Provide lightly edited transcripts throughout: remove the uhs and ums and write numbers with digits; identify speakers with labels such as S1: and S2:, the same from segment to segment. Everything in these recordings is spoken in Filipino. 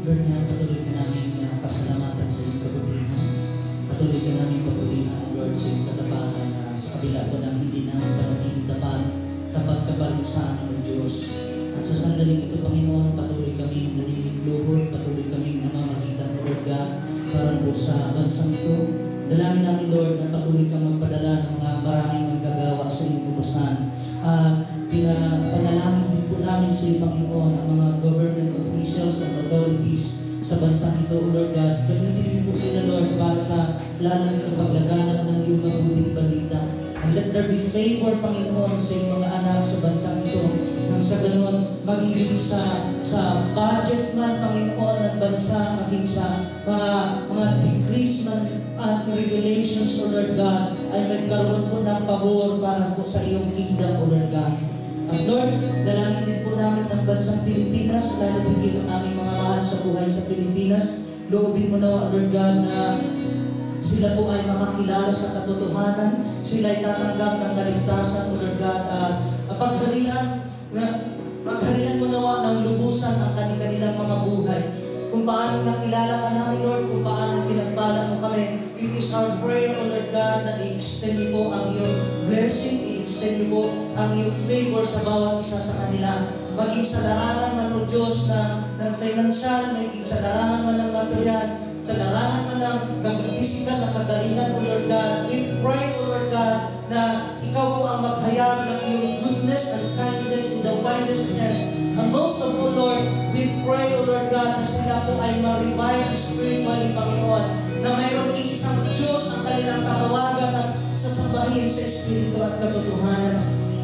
S1: Lord, na patuloy ka namin pasalamatan sa iyong kabutihan. Patuloy ka namin papurihan, Lord, sa iyong katapatan na sa kabila ko ng hindi namin panagigitapan kapag kabaligsan ng Diyos. At sa sandaling ito, Panginoon, patuloy kami naniniluhoy, patuloy kami namamagitan, Lord God, para po sa bansang ito. Dalangin namin, Lord, na patuloy kang magpadala ng mga maraming manggagawa sa iyong ubusan. At panalangin din po namin sa iyo, Panginoon, ang mga government officials and authorities sa bansang ito, Lord God. Gamitin po sila, Lord, para sa lalamig ang paglaganap ng iyong mabuting balita. And let there be favor, Panginoon, sa iyong mga anak sa bansang ito. Nang sa ganoon, magiging sa budget man, Panginoon, ng bansa, maging sa mga decrees man at regulations, O Lord God, ay magkaroon po ng pabor para po sa iyong kingdom, O Lord God. At Lord, dalangin din po namin ang bansang Pilipinas, lalo din ang aming mga mahal sa buhay sa Pilipinas. Loobin mo na, Lord God, na sila po ay makakilala sa katotohanan, sila ay tatanggap ng kaligtasan, O Lord God, at pagharian mo nawa ng lubusan ang kanilang mga buhay. Kung paano nakilala ka namin, Lord, kung paano pinagpala mo kami. It is our prayer, O Lord God, na i-extend niyo po ang iyong blessing, i-extend niyo po ang iyong favor sa bawat isa sa kanila. Maging sa larangan man, O Diyos, ng financial, maging sa larangan man ng material, sa larangan man ng physical na kagalingan, O Lord God. We pray, O Lord God, na ikaw po ang maghayag ng iyong goodness and kindness in the widest sense. And most of all, Lord, we pray, O Lord God, na sila po ay ma-revive spiritually, Panginoon, na mayroong iisang Diyos ang kanilang tatawagan at sasambahin sa Espiritu at katotohanan.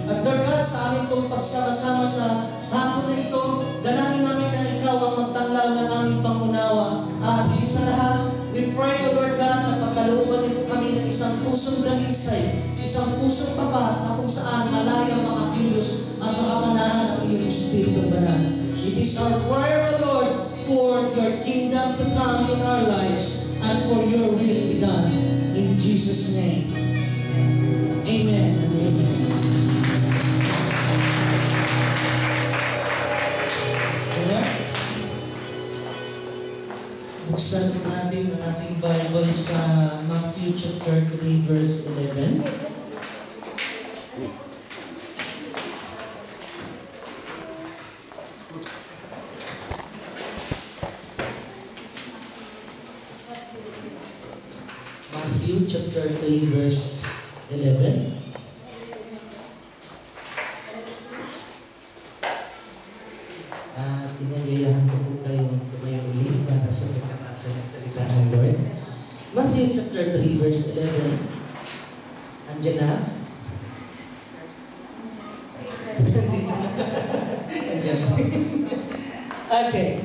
S1: At Lord God, sa aming pong pagsama-sama sa hapon na ito, dalangin namin na ikaw ang magtanglaw ng aming pangunawa. At higit sa lahat, we pray, O Lord God, na pagkalooban niyo po kami ng isang pusong dalisay, isang pusong tapat na kung saan malayang makakilos at makapanahan ang iyong Espiritu Banal. It is our prayer, O Lord, for your kingdom to come in our lives and for your will to be done. In Jesus' name. Amen and amen. Buksan natin ang ating Bible sa Matthew chapter 3 verse 11. Matthew chapter 3 verse 11. Tinagayahan ko po kayo tumayo ulit para sa pagkakasa ng salita ng Lord. Matthew chapter 3 verse 11. Andiyan na? Okay.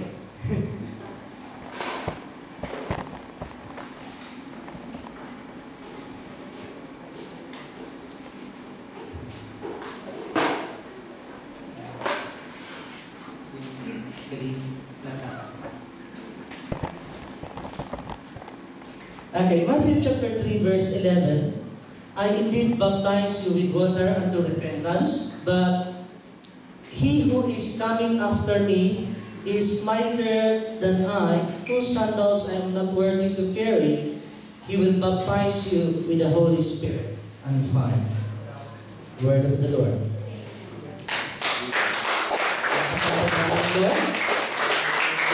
S1: Okay, Matthew chapter 3 verse 11. I indeed baptize you with water unto repentance, but he who is coming after me is mightier than I, whose sandals I am not worthy to carry. He will baptize you with the Holy Spirit and fire. Word of the Lord.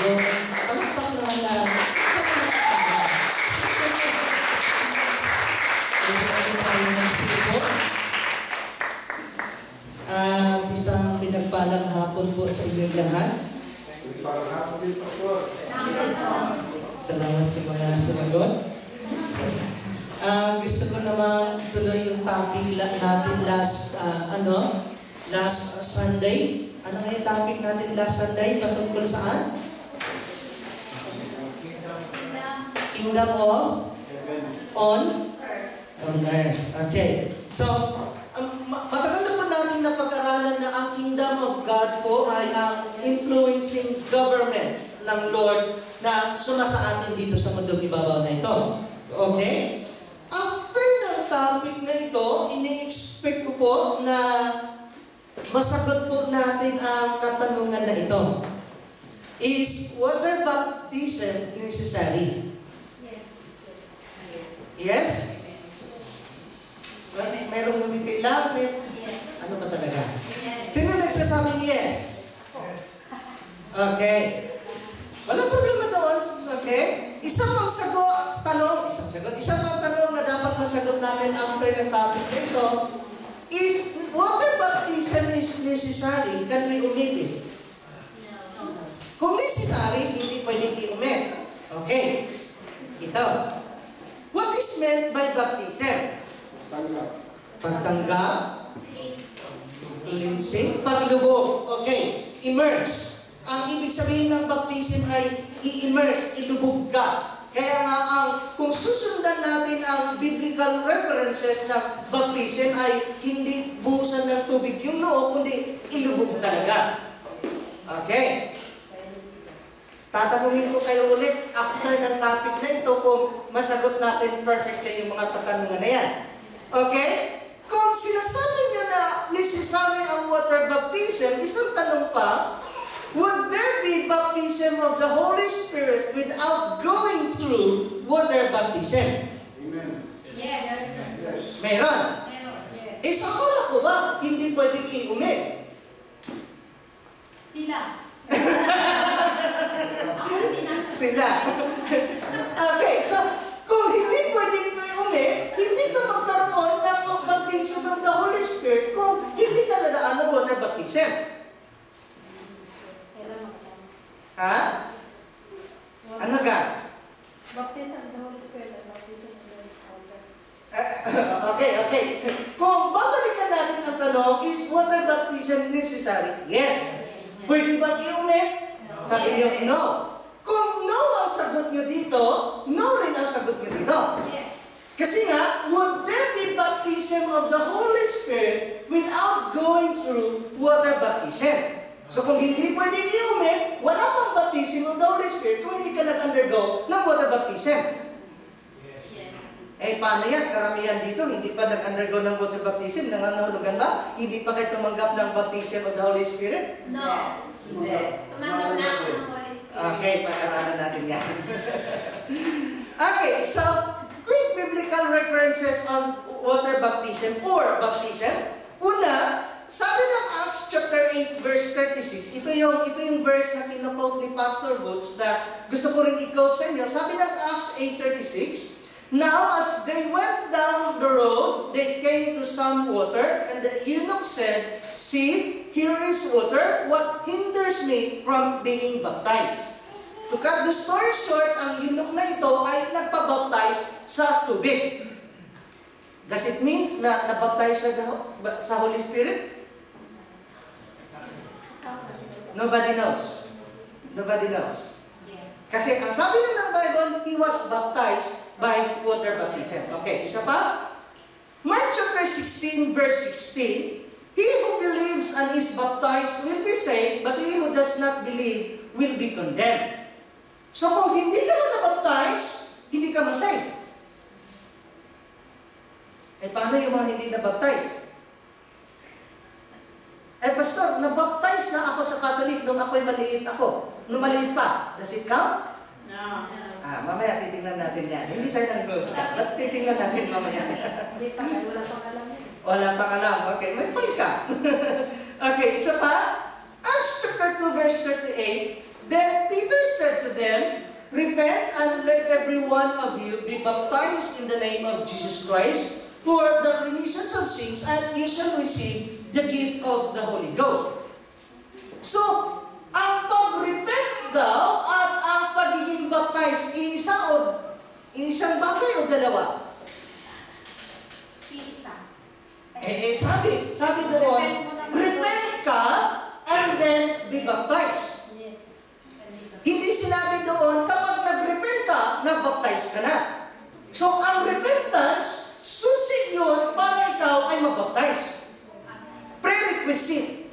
S1: Yung talaktak naman na isang pinagpalang hapon po sa inyong lahat. Salamat sa mga sumagot. Gusto ko naman tuloy yung topic natin last Sunday. Ano nga yung topic natin last Sunday? Patungkol saan? Kingdom of on earth. Okay. So, matagal na po natin na pag-aralan na ang kingdom of God po ay ang influencing government ng Lord na sumasa atin dito sa mundong ibabaw na ito. Okay? After ng topic na ito, ini-expect ko po na masagot po natin ang katanungan na ito. Is water baptism necessary?
S2: Yes.
S1: Yes? Merong umiti lang.
S2: Yes.
S1: Ano ba talaga?
S2: Yes.
S1: Sino nagsasabing yes? Okay. Walang problema doon. Okay? Isang tanong na dapat masagot natin after ng topic na ito, if water baptism is necessary, can we omit it?
S2: No.
S1: Kung necessary, hindi pwedeng i-omit. Okay. Ito. What is meant by baptism? Pagtanggap. Cleansing. Paglubog. Okay. Immerse. Ang ibig sabihin ng baptism ay i-immerse, ilubog ka. Kaya nga kung susundan natin ang biblical references ng baptism ay hindi buhusan ng tubig yung noo, kundi ilubog talaga. Okay. Tatanungin ko kayo ulit after ng topic na ito kung masagot natin perfectly yung mga katanungan na yan. Okay? Kung sinasabi niya na necessary ang water baptism, isang tanong pa, would there be baptism of the Holy Spirit without going through water baptism?
S3: Amen.
S2: Yes.
S3: Yes.
S1: Meron.
S2: Yes.
S1: Sa kula ko ba, hindi pwedeng i-umit?
S2: Sila.
S1: Sila. Okay, so, kung hindi pwedeng i-umit, hindi ka magkaroon ng baptism of the Holy Spirit kung hindi ka nadaan ng water baptism. Ha? Ano ka?
S2: Baptism of the Holy Spirit and baptism of the Holy Spirit.
S1: Okay. Kung babalikan natin ang tanong, is water baptism necessary? Yes. Pwede ba i-umit? Sabi niyo, no. Kung no ang sagot niyo dito, no rin ang sagot niyo dito.
S2: Yes.
S1: Kasi nga, would there be baptism of the Holy Spirit without going through water baptism? So kung hindi pwedeng i-umit, wala kang baptism of the Holy Spirit kung hindi ka nag-undergo ng water baptism.
S2: Yes.
S1: Paano yan? Karamihan dito, hindi pa nag-undergo ng water baptism. Nangangahulugan ba? Hindi pa kayo tumanggap ng baptism of the Holy Spirit?
S2: No. Hindi. Tumanggap na ako ng Holy Spirit.
S1: Okay, pag-aralan natin yan. Okay, so, quick biblical references on water baptism or baptism. Una, sabi ng Acts chapter 8 verse 36, ito yung verse na kino-quote ni Pastor Woods na gusto ko rin i-quote sa inyo. Sabi ng Acts 8:36, now as they went down the road, they came to some water, and the eunuch said, see, here is water, what hinders me from being baptized? To cut the story short, ang eunuch na ito ay nagpabaptize sa tubig. Does it mean na nabaptize sa Holy Spirit? Nobody knows. Nobody knows.
S2: Yes.
S1: Kasi ang sabi lang ng Bible, he was baptized by water baptism. Okay, isa pa? Mark chapter 16 verse 16, he who believes and is baptized will be saved, but he who does not believe will be condemned. So kung hindi ka na nabaptize, hindi ka masave. Paano yung mga hindi nabaptize? Pastor, nabaptize na ako sa Catholic nung ako'y maliit ako. Nung maliit pa. Does it count?
S2: No.
S1: Mamaya titingnan natin yan. Hindi tayo ng Girl Scout. But titingnan natin mamaya.
S2: Hindi pa, wala pang alam yan.
S1: Wala pang alam. Okay, may point ka. Okay, isa pa. Acts chapter 2 verse 38. Then Peter said to them, repent and let every one of you be baptized in the name of Jesus Christ for the remission of sins, and you shall receive the gift of the Holy Ghost. So, ang pag-repent daw at ang pagiging baptized, isang bagay o dalawa?
S2: Isa.
S1: Sabi doon, repent ka and then be baptized.
S2: Yes.
S1: Hindi sinabi doon, kapag nag-repent ka, nag-baptize ka na. So, ang repentance, susi yun para ikaw ay mag-baptize. Prerequisite.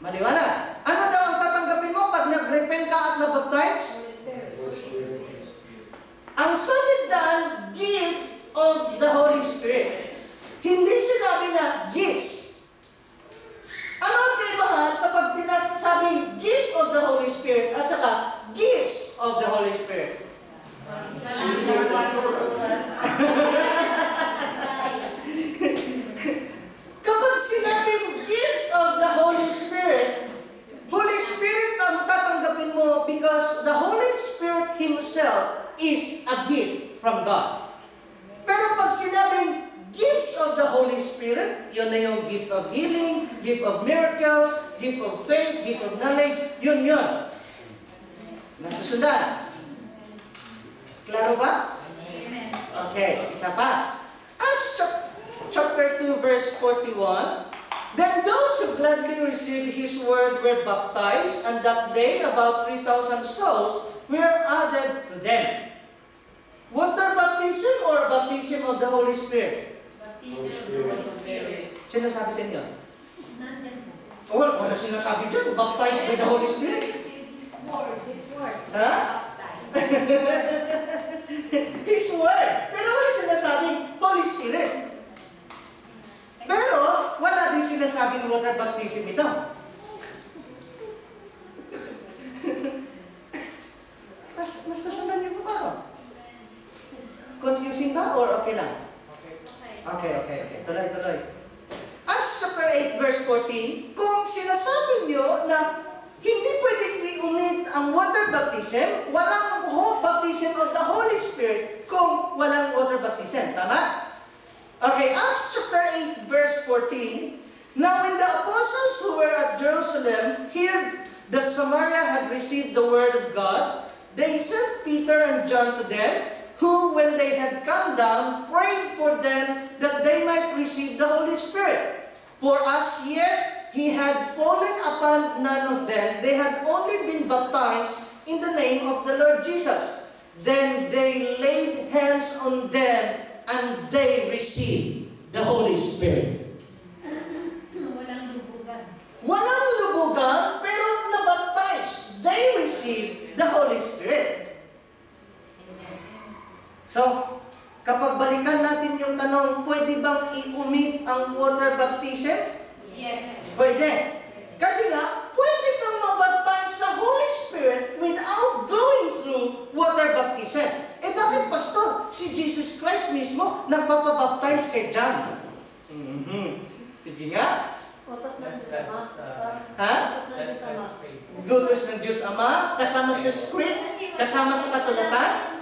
S1: Maliwanag. Ano daw ang tatanggapin mo pag nag-repent ka at nag-baptize? Ang sabi doon, gift of the Holy Spirit. Hindi sinabi na gifts. Ano ang kaibahan kapag sinabing gift of the Holy
S3: because the Holy Spirit Himself is a gift from God. Pero pag sinabing gifts of the Holy Spirit, yun na yung gift of healing, gift of miracles, gift of faith, gift of knowledge, yun. Nasusundan. Klaro ba?
S2: Amen.
S3: Okay, isa pa. Acts chapter 2 verse 41. Then those who gladly received His word were baptized, and that day about 3,000 souls were added to them. Water baptism or baptism of the Holy Spirit?
S2: Baptism of the Holy Spirit.
S3: Sino sabi sa inyo?
S2: Nandyan po.
S3: Wala sinasabi dyan. Baptized by the Holy Spirit.
S2: His word. His word.
S3: Ha?
S2: Baptized.
S3: His word. Pero wala sinasabing Holy Spirit. Pero wala din sinasabing water baptism ito. Mas nasundan niyo pa ba? Confusing ba or okay lang? Okay. Tuloy. Acts chapter 8 verse 14, kung sinasabi niyo na hindi pwedeng i-umit ang water baptism, walang baptism of the Holy Spirit kung walang water baptism. Tama? Okay, Acts chapter 8 verse 14, now when the apostles who were at Jerusalem heard that Samaria had received the word of God, they sent Peter and John to them, who, when they had come down, prayed for them that they might receive the Holy Spirit. For as yet he had fallen upon none of them, they had only been baptized in the name of the Lord Jesus. Then they laid hands on them, and they received the Holy Spirit.
S2: Walang lubugan.
S3: Walang lubugan, pero nabaptized. They received the Holy Spirit. So, kapag balikan natin yung tanong, pwede bang i-umit ang water baptism?
S2: Yes.
S3: Pwede. Kasi nga, pwede kang mabaptize sa Holy Spirit without going through water baptism. Eh bakit, Pastor? Si Jesus Christ mismo nagpapabaptize kay John. Sige nga.
S2: Utos ng Diyos Ama.
S3: Ha?
S2: Utos ng Diyos Ama.
S3: Gutos ng Diyos Ama, kasama sa script, kasama sa kasulatan.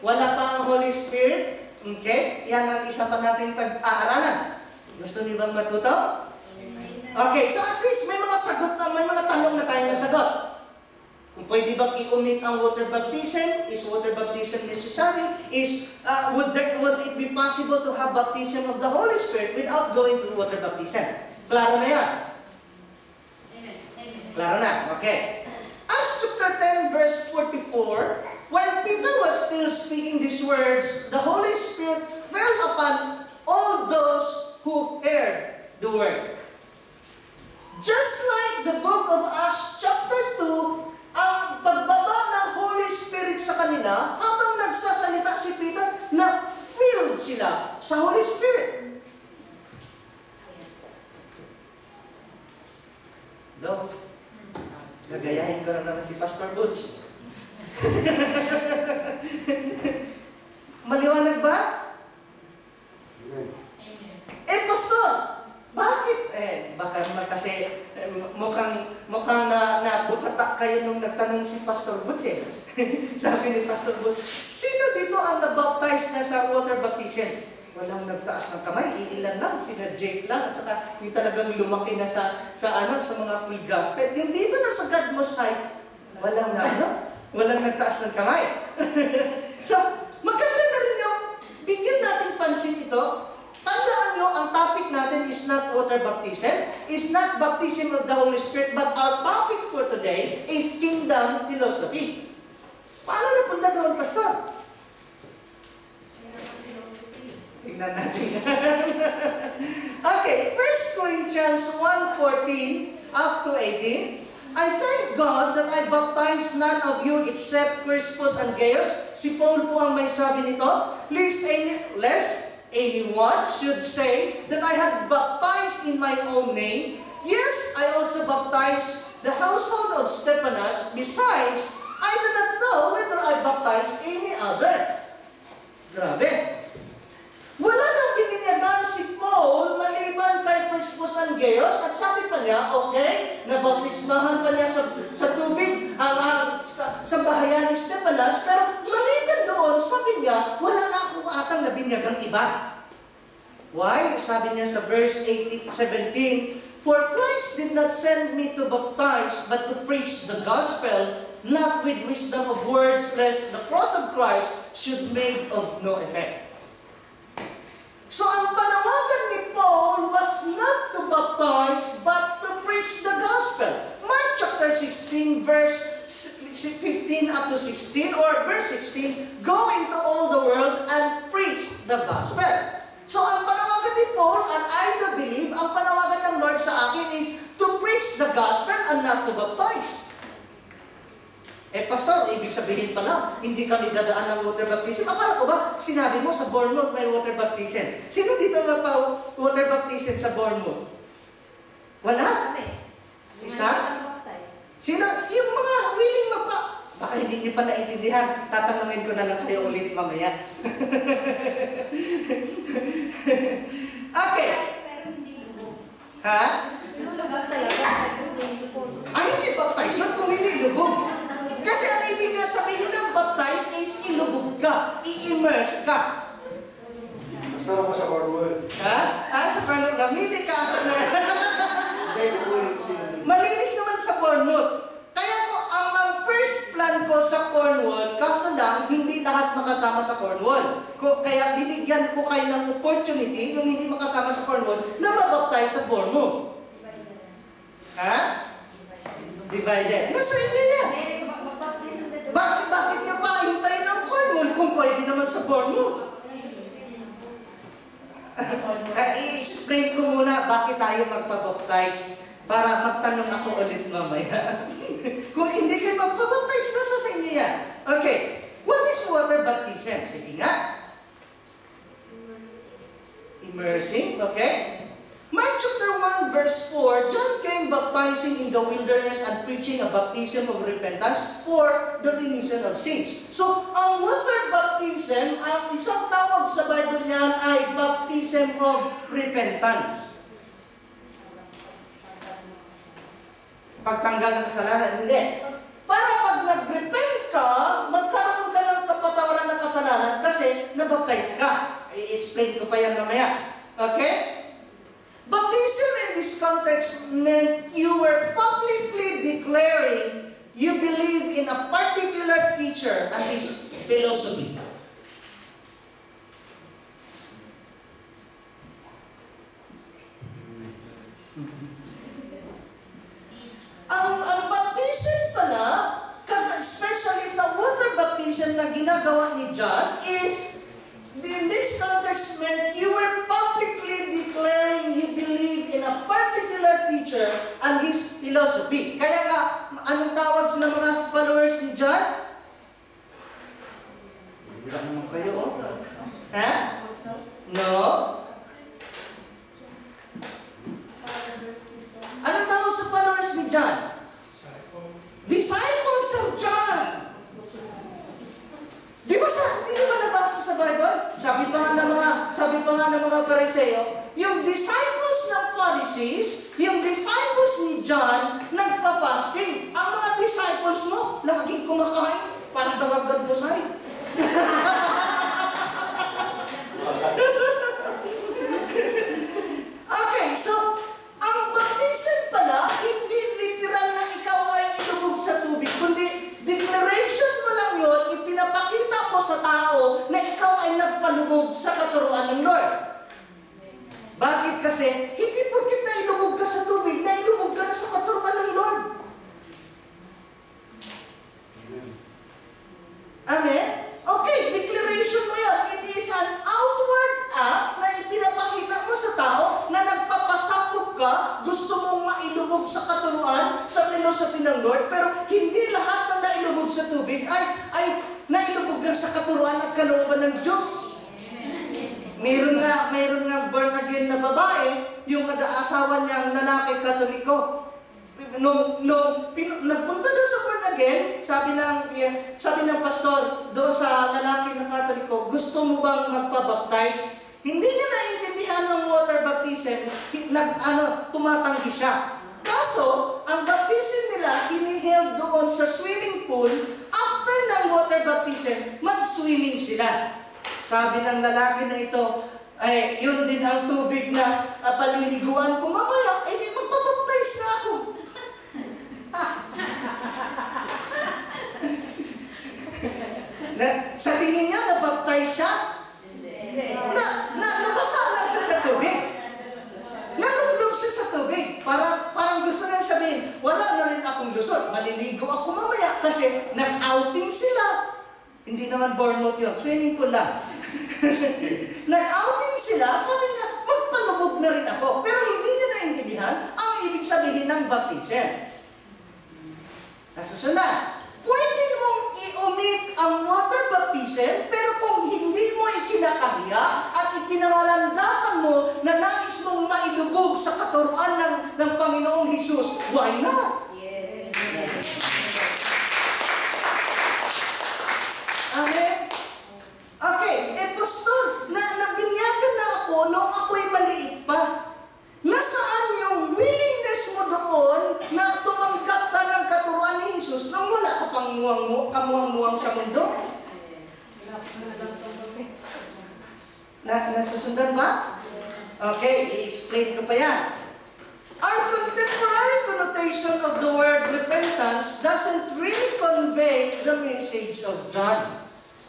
S3: Wala pa ang Holy Spirit. Okay? Yan ang isa pa natin pag-aaralan. Gusto niyo bang matuto? Okay, so at least may mga sagot na, may mga tanong na tayo nasagot. Kung pwede bang i-omit ang water baptism? Is water baptism necessary? Would it be possible to have baptism of the Holy Spirit without going through water baptism? Klaro na yan.
S2: Amen.
S3: Klaro na. Okay. Acts chapter 10 verse 44, when Peter was still speaking these words, the Holy Spirit fell upon all those who heard the word. Just like the book of Acts chapter 2, ang pagbaba ng Holy Spirit sa kanila, habang nagsasalita si Peter, na-filled sila sa Holy Spirit. No? Nagayahin ko na naman si Pastor Butch. Maliwanag ba? Eh, Pastor, bakit? Baka naman kasi mukhang nabutata kayo nung nagtanong si Pastor Butch eh. Sabi ni Pastor Butch, sino dito ang nabaptize na sa water baptism? Walang nagtaas ng kamay, iilan lang, sila Jake lang, at saka yung talagang lumaki na sa mga full gospel. Yung dito na sa God Most High, walang nagtaas ng kamay. So, maganda na rin yung bigyan natin pansin ito. Tandaan nyo, ang topic natin is not water baptism, is not baptism of the Holy Spirit, but our topic for today is kingdom philosophy. Paano napunta doon, Pastor? Tingnan natin. Okay, 1 Corinthians 1:14 up to 18. I thank God that I baptized none of you except Crispus and Gaius. Si Paul po ang may sabi nito. Lest anyone should say that I had baptized in my own name. Yes, I also baptized the household of Stephanas. Besides, I do not know whether I baptized any other. Grabe. Wala nang bininyagan si Paul maliban kay Crispus and Gaius, at sabi pa niya, okay, nabautismahan pa niya sa tubig ang madalas, pero maliban doon, sabi niya, wala na akong atang nabinyagang iba. Why? Sabi niya sa verse 17, "For Christ did not send me to baptize, but to preach the gospel, not with wisdom of words, lest the cross of Christ should make of no effect." So ang panawagan ni Paul was not to baptize, but to preach the gospel. Mark chapter 16, verse 15 up to 16, or verse 16, "Go into all the world and preach the gospel." So ang panawagan ni Paul, and I do believe, ang panawagan ng Lord sa akin is to preach the gospel and not to baptize. Pastor, ibig sabihin pala, hindi kami dadaan ng water baptism. Akala ko ba, sinabi mo sa Bournemouth may water baptism. Sino dito water baptism sa Bournemouth? Wala? Isa? Sino? Yung mga willing baka hindi niyo pa naintindihan. Tatanungin ko na lang kayo ulit mamaya. Okay. Ha? Ay, hindi baptize kung hindi lubog. Kasi ang ibig na sabihin ng baptize is ilubog ka, i-immerse ka.
S4: Pero ko sa Cornwall.
S3: Ha? Sa Cornwall, namili ka ata na. Malinis naman sa Bournemouth. Kaya ko, ang first plan ko sa Cornwall, kaso lang, hindi lahat makasama sa Cornwall. Kaya binigyan ko kayo ng opportunity, yung hindi makasama sa Cornwall, na mabaptize sa Bournemouth. Ha? Divided. Nasa inyo yan. Bakit nyo pa hintayin ang Cornwall kung pwede naman sa Bournemouth? I-explain ko muna bakit tayo magpabaptize para magtanong ako ulit mamaya. Kung hindi kayo magpabaptize, nasa sa inyo yan. Okay. What is water baptism? Sige nga. Immersing. Okay. Mark chapter 1 verse 4, John came baptizing in the wilderness and preaching a baptism of repentance for the remission of sins. So, ang water baptism, ang isang tawag sa Bible niyan ay baptism of repentance. Pagtanggal ng kasalanan, hindi. Para pag nag-repent ka, magkaroon ka ng kapatawaran ng kasalanan kasi nabaptize ka. I-explain ko pa yan mamaya. Okay? Baptism in this context meant you were publicly declaring you believe in a particular teacher and his philosophy. Ang baptism pala, especially sa water baptism na ginagawa ni John, is in this context meant you were publicly declaring you believe in a particular teacher and his philosophy. Kaya nga, anong tawag sa mga followers ni John? Bilang naman kayo, oh. Ha? No? Anong tawag sa followers ni John? Disciples of John! Di ba nabasa sa Bible? Sabi pa nga ng mga Pariseo, yung disciples ng Pharisees, yung disciples ni John, nagpa-fasting. Ang mga disciples mo, laging kumakain, parang dagagad mo sa'yo. Okay, so, ang baptism pala, hindi literal na ikaw ay ilubog sa tubig, kundi declaration mo lang yun, ipinapakita mo sa tao na ikaw ay nagpalubog sa katuruan ng Lord. Bakit kasi? Hindi porkit nailubog ka sa tubig, nailubog ka na sa katuruan ng Lord. Amen? Okay, declaration mo yan. It is an outward act na ipinapakita mo sa tao na nagpapasakop ka, gusto mong mailubog sa katuruan, sa philosophy ng Lord, pero hindi lahat ng nailubog sa tubig ay nailubog ka sa katuruan at kalooban ng Diyos. Mayroon nga born again na babae, yung asawa niyang lalaki katoliko. Nung nagpunta doon sa born again, sabi ng pastor doon sa lalaki na katoliko, gusto mo bang magpabaptize? Hindi niya naiintindihan ng water baptism, tumatanggi siya. Kaso, ang baptism nila, hiniheld doon sa swimming pool, after na ng water baptism, mag-swimming sila. Sabi ng lalaki na ito, ay yun din ang tubig na paliliguan ko mamaya, ay di magpapaptize na ako. Sa tingin niya, nabaptize siya? Nabasa lang siya sa tubig. Nalulog siya sa tubig. Parang gusto nang sabihin, wala na rin akong lusot. Maliligo ako mamaya kasi nag-outing sila. Hindi naman Bournemouth yun. Swimming pool lang. Nag-outing sila, sabi niya, magpalubog na rin ako. Pero hindi niya naintindihan ang ibig sabihin ng baptism. Nasusunod. Pwede mong i-omit ang water baptism, pero kung hindi mo ikinakahiya at ipinangalandakan mo na nais mong mailubog sa katuruan ng Panginoong Hesus, why not?
S2: Yes.
S3: Amen? Okay, pastor, nabinyagan na ako nung ako'y maliit pa. Nasaan yung willingness mo doon na tumanggap ka ng katuruan ni Jesus nung wala ka pang kamuang-muang sa mundo? Nasusundan ba? Okay, i-explain ko pa yan. Our contemporary connotation of the word repentance doesn't really convey the message of John.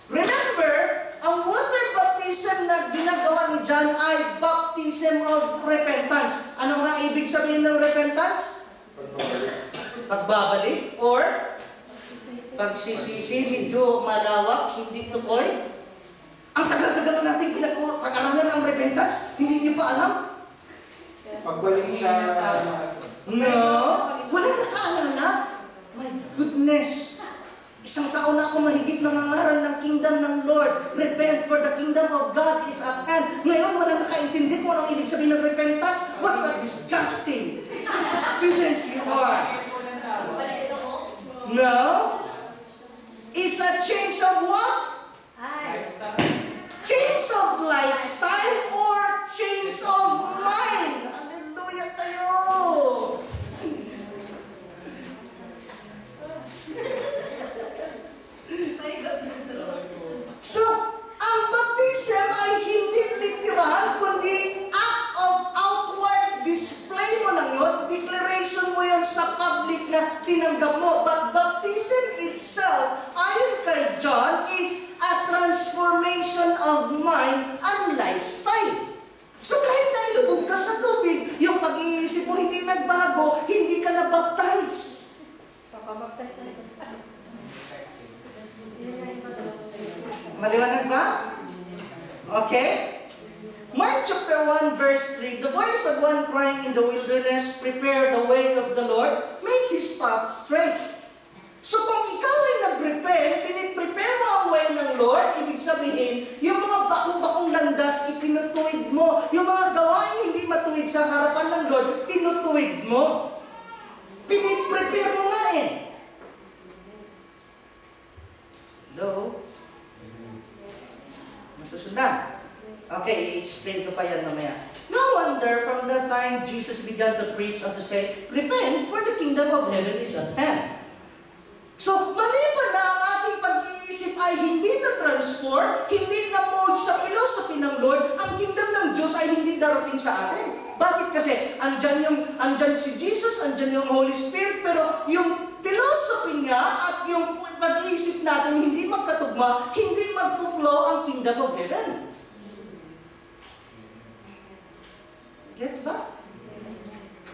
S3: Remember, ang water baptism na ginagawa ni John ay baptism of repentance. Ano nga ibig sabihin ng repentance? Pagbabalik or pagsisisi, medyo malawak, hindi tukoy. Ang tagal-tagal natin pinag-aralan ang repentance, hindi niyo pa alam?
S4: Pagbalik sa...
S3: No, walang nakaalala. My goodness. Isang taon na ako mahigit nangangaral ng kingdom ng Lord. Repent for the kingdom of God is at hand. Ngayon, walang nakaintindi kung anong ibig sabihin ng repentance. What a disgusting students you are. No? It's a change of what? Change of lifestyle or change of mind. Hallelujah tayo. So, ang baptism ay hindi literal, kundi act of outward display mo lang yun, declaration mo yun sa public na tinanggap mo. But baptism itself, ayon kay John, is a transformation of mind and lifestyle. So kahit nailubog ka sa tubig, yung pag-iisip mo hindi nagbago, hindi ka na-baptize.
S2: Papabaptize na ito.
S3: Maliwanag ba? Okay? Mark chapter 1 verse 3, the voice of one crying in the wilderness, prepare the way of the Lord, make His path straight. So kung ikaw ay nag-repent, piniprepare mo ang way ng Lord, ibig sabihin, yung mga bakong-bakong landas, itinutuwid mo. Yung mga gawain hindi matuwid sa harapan ng Lord, tinutuwid mo. Piniprepare mo nga eh. Hello? Masusundan. Okay, i-explain ko pa yan mamaya. No wonder from the time Jesus began to preach and to say, repent, for the kingdom of heaven is at hand. So, maliban na ang ating pag-iisip ay hindi na-transform, hindi na-mold sa philosophy ng Lord, ang kingdom ng Diyos ay hindi darating sa atin. Bakit kasi? Andyan si Jesus, andyan yung Holy Spirit, pero yung philosophy niya at yung pag-iisip natin hindi magkatugma, hindi mag-flow ang kingdom of heaven. Gets ba?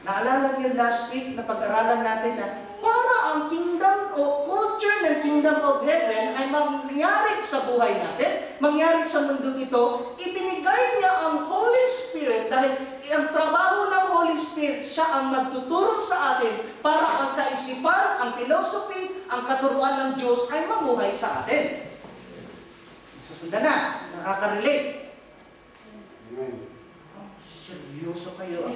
S3: Naalala niyo last week na pag-aralan natin na para ang kingdom o culture ng kingdom of heaven ay mangyari sa buhay natin, mangyari sa mundong ito, ibinigay niya ang Holy Spirit dahil ang trabaho ng Holy Spirit, siya ang magtuturo sa atin para ang kaisipan, ang philosophy, ang katuruan ng Diyos ay mamuhay sa atin. Susundan na, nakaka-relate. Seryoso kayo.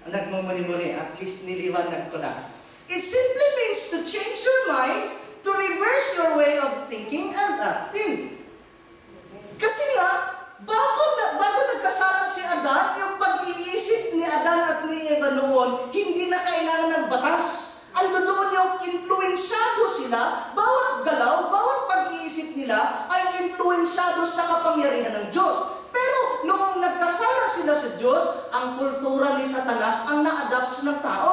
S3: Nagmumuni-muni, at least niliwanag ko lang. It simply means to change your mind, to reverse your way of thinking and acting. Kasi nga, bago nagkasalang si Adan, yung pag-iisip ni Adan at ni Eva noon, hindi na kailangan ng batas. Ando doon yung influensyado sila, bawat interesado sa kapangyarihan ng Diyos. Pero noong nagkasala sila sa Diyos, ang kultura ni Satanas ang na-adapt ng tao.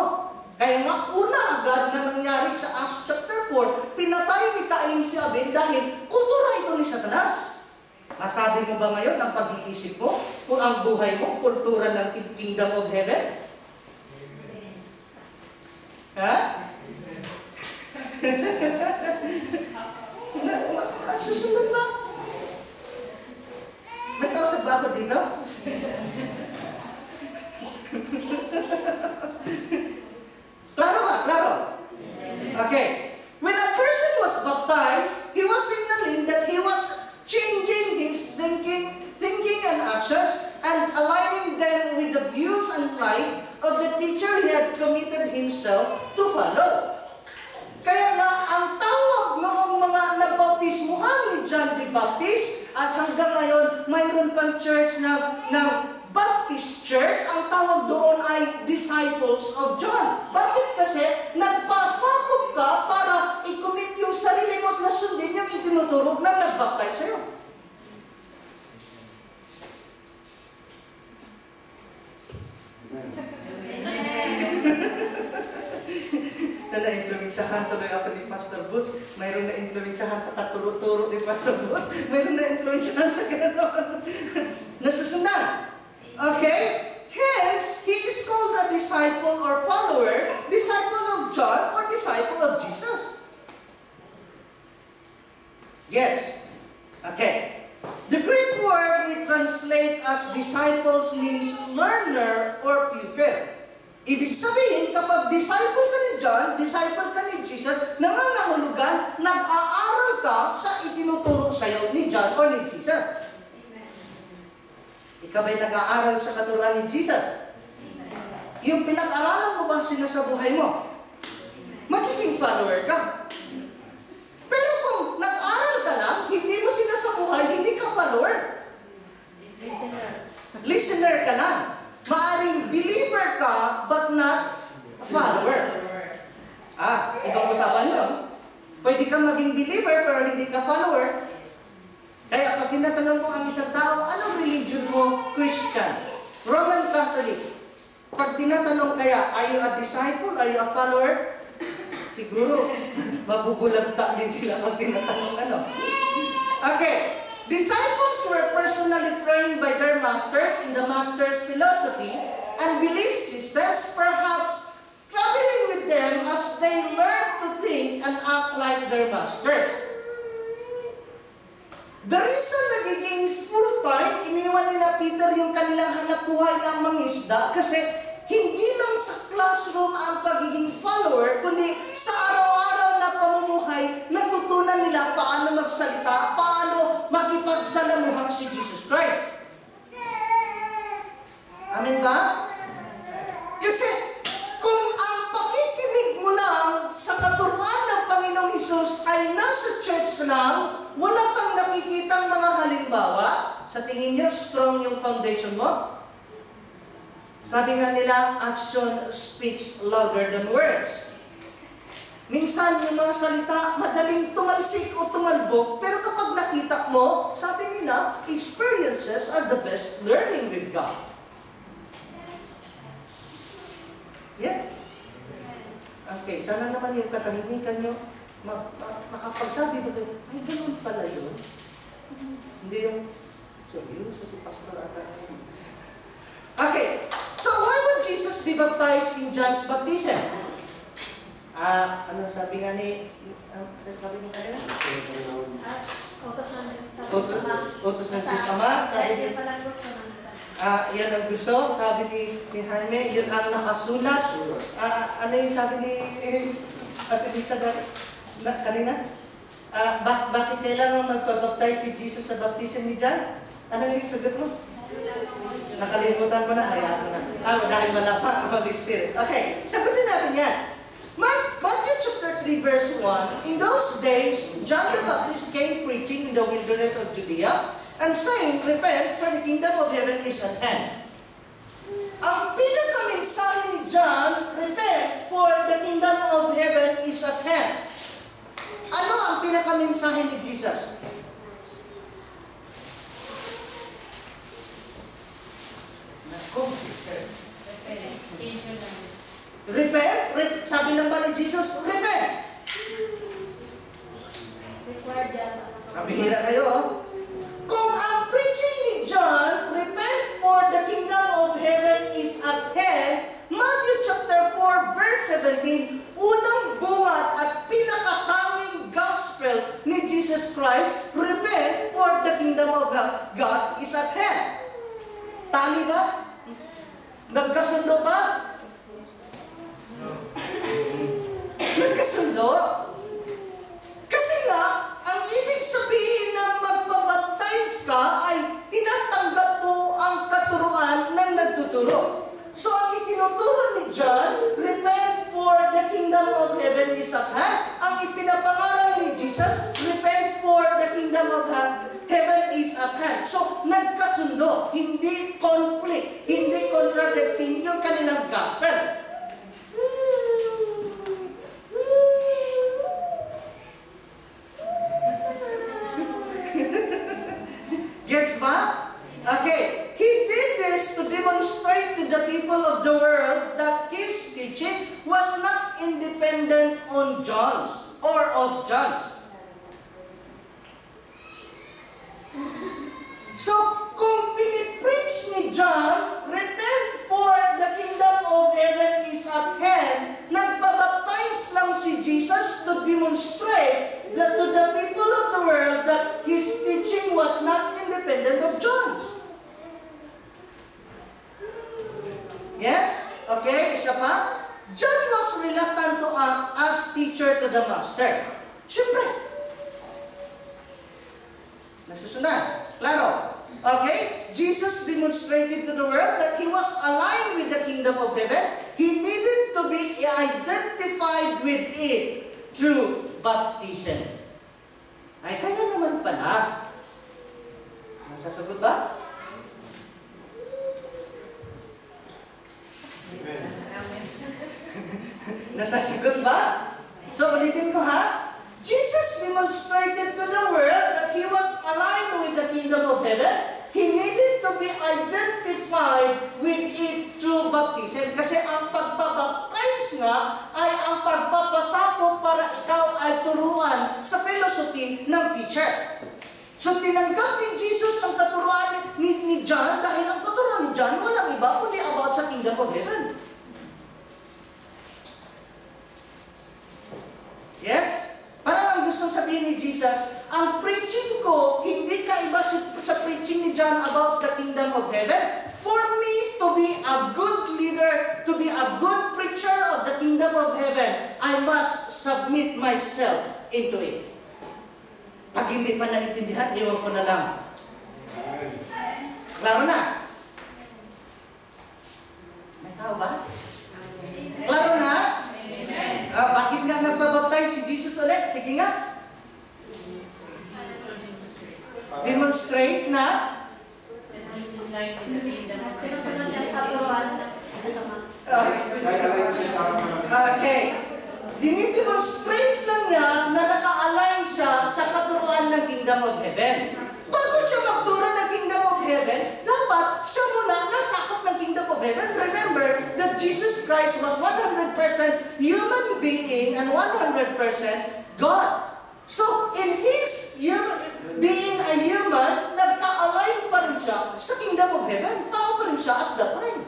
S3: Kaya nga, una agad na nangyari sa Acts chapter 4, pinatay ni Cain si Abel dahil kultura ito ni Satanas. Masabi mo ba ngayon ang pag-iisip mo kung ang buhay mo, kultura ng Kingdom of Heaven? Ha? Susunod na. May kausap ba ako dito? Klaro ba? Klaro? Okay. When a person was baptized, he was signaling that he was changing his thinking and actions and aligning them with the views and life of the teacher he had committed himself to follow. Kaya nga, ang tawag noong mga nabautismuhan ni John the Baptist, at hanggang ngayon, mayroon pang church na Baptist Church, ang tawag doon ay Disciples of John. Bakit? Kasi nagpasakop ka para i-commit yung sarili mo na sundin yung itinuturo ng nag-baptize sa'yo. Na-influensyahan tuloy ako ni Pastor Boots. Mayroon na-influensyahan sa katuro-turo ni Pastor Boots. Mayroon na-influensyahan sa gano'n. Nasusundan. Okay? Hence, he is called a disciple or follower, disciple of John or disciple of Jesus. Yes. Okay. The Greek word we translate as disciples means learner or pupil. Ibig sabihin, kapag disciple ka ni John, disciple ka ni Jesus, nangangahulugan, nag-aaral ka sa itinuturo sa'yo ni John or ni Jesus. Ikaw ba'y nag-aaral sa katuruan ni Jesus? Yung pinag-aralan mo ba sila sa buhay mo? Magiging follower ka. Pero kung nag-aral ka lang, hindi mo sila sa buhay, hindi ka follower. Listener ka lang. Maaring believer ka, but not a follower. Ibang usapan yun. Pwede kang maging believer, pero hindi ka follower. Kaya pag tinatanong mo ang isang tao, anong religion mo? Christian. Roman Catholic. Pag tinatanong kaya, are you a disciple? Are you a follower? Siguro, mabubulagta din sila pag tinatanong ano. Okay. Disciples were personally trained by their masters in the master's philosophy and belief systems, perhaps traveling with them as they learned to think and act like their masters. The reason nagiging full-time, iniwan nila Peter yung kanilang hanap buhay ng mangisda kasi hindi lang sa classroom ang pagiging follower, kundi sa araw-araw na pamumuhay, natutunan nila paano magsalita, paano makipagsalamuhan si Jesus Christ. Amen ba? Kasi kung ang pakikinig mo lang sa katuruan ng Panginoong Hesus ay nasa church lang, wala kang nakikitang mga halimbawa, sa tingin niyo, strong yung foundation mo? Sabi nga nila, action speaks louder than words. Minsan, yung mga salita, madaling tumalsik o tumalbog, pero kapag nakita mo, sabi nila, experiences are the best learning with God. Yes? Okay, sana naman yung katahimikan nyo, makapagsabi mo kayo, ay, ganun pala yun. Hindi yung, seryoso si Pastor Ata. Okay, so why would Jesus be baptized in John's baptism? Ano sabi nga ni, sabi mo kanina? Utos ng Diyos Ama. Sabi ni, yan ang gusto, sabi ni Jaime, yun ang nakasulat. Ano yung sabi ni Ate Lisa kanina? Bakit kailangan magpabaptize si Jesus sa baptism ni John? Ano yung sagot mo? Nakalimutan mo na, hayaan mo na. Dahil wala pa ang Holy Spirit. Okay, sagutin natin yan. Matthew chapter 3 verse 1, in those days, John the Baptist came preaching in the wilderness of Judea and saying, repent, for the kingdom of heaven is at hand. Ang pinakamensahe ni John, repent, for the kingdom of heaven is at hand. Ano ang pinakamensahe ni Jesus? Repent? Sabi ng ba ni Jesus, repent!
S2: Required yata.
S3: Nabihira kayo, oh. Kung ang preaching ni John, repent for the kingdom of heaven is at hand, Matthew chapter 4 verse 17, unang bungat at pinakatanging gospel ni Jesus Christ, repent for the kingdom of God is at hand. Tali ba? Nagkasundo ba? Nagkasundo? Kasi nga, ang ibig sabihin ng magpabaptize ka ay tinatanggap mo ang katuruan ng nagtuturo. So, ang itinuturo ni John, repent for the kingdom of heaven is at hand. Ang ipinapangaral ni Jesus, repent for the kingdom of heaven is at hand. So, nagkasundo, hindi conflict, hindi contradicting yung kanilang gospel. Gets ba? Okay. He did this to demonstrate to the people of the world that his teaching was not independent on John's or of John's. So, kung pinipreach ni John, repent for the kingdom of heaven is at hand, nagpabaptize lang si Jesus to demonstrate that to the people of the world that his teaching was not independent of John's. Yes? Okay, isa pa? John was reluctant to act as teacher to the master. Siyempre. Nasusunod. Klaro. Okay? Jesus demonstrated to the world that he was aligned with the kingdom of heaven. He needed to be identified with it through baptism. Ay, kaya naman pala. Nasasagot ba? Nasasagot ba? So, ulitin ko ha. Jesus demonstrated to the world that he was aligned with the kingdom of heaven. He needed to be identified with it through baptism. Kasi ang pagbabaptize nga ay ang pagpapasakop para ikaw ay turuan sa philosophy ng teacher. So, tinanggap ni Jesus ang katuruan ni John dahil ang katuruan ni John walang iba kundi about sa kingdom of heaven. Yes? Parang ang gustong sabihin ni Jesus, ang preaching ko, hindi kaiba sa preaching ni John about the kingdom of heaven. For me to be a good leader, to be a good preacher of the kingdom of heaven, I must submit myself into it. Pag hindi pa naintindihan, iwan ko na lang. Klaro na? May tao ba? Klaro na? Bakit nga nagpabaptize si Jesus ulit? Sige nga. Demonstrate na
S2: Sinusunod niya sa katuruan ng kasama.
S3: okay. Dinidemonstrate lang niya na naka-align siya sa katuruan ng Kingdom of Heaven. Bago siya magturo ng Kingdom of Heaven, dapat siya muna nasakop ng Kingdom of Heaven. Remember that Jesus Christ was 100% human being and 100% God. So, in His being a human, nagka-align pa rin siya sa Kingdom of Heaven. Tao pa rin siya at that time.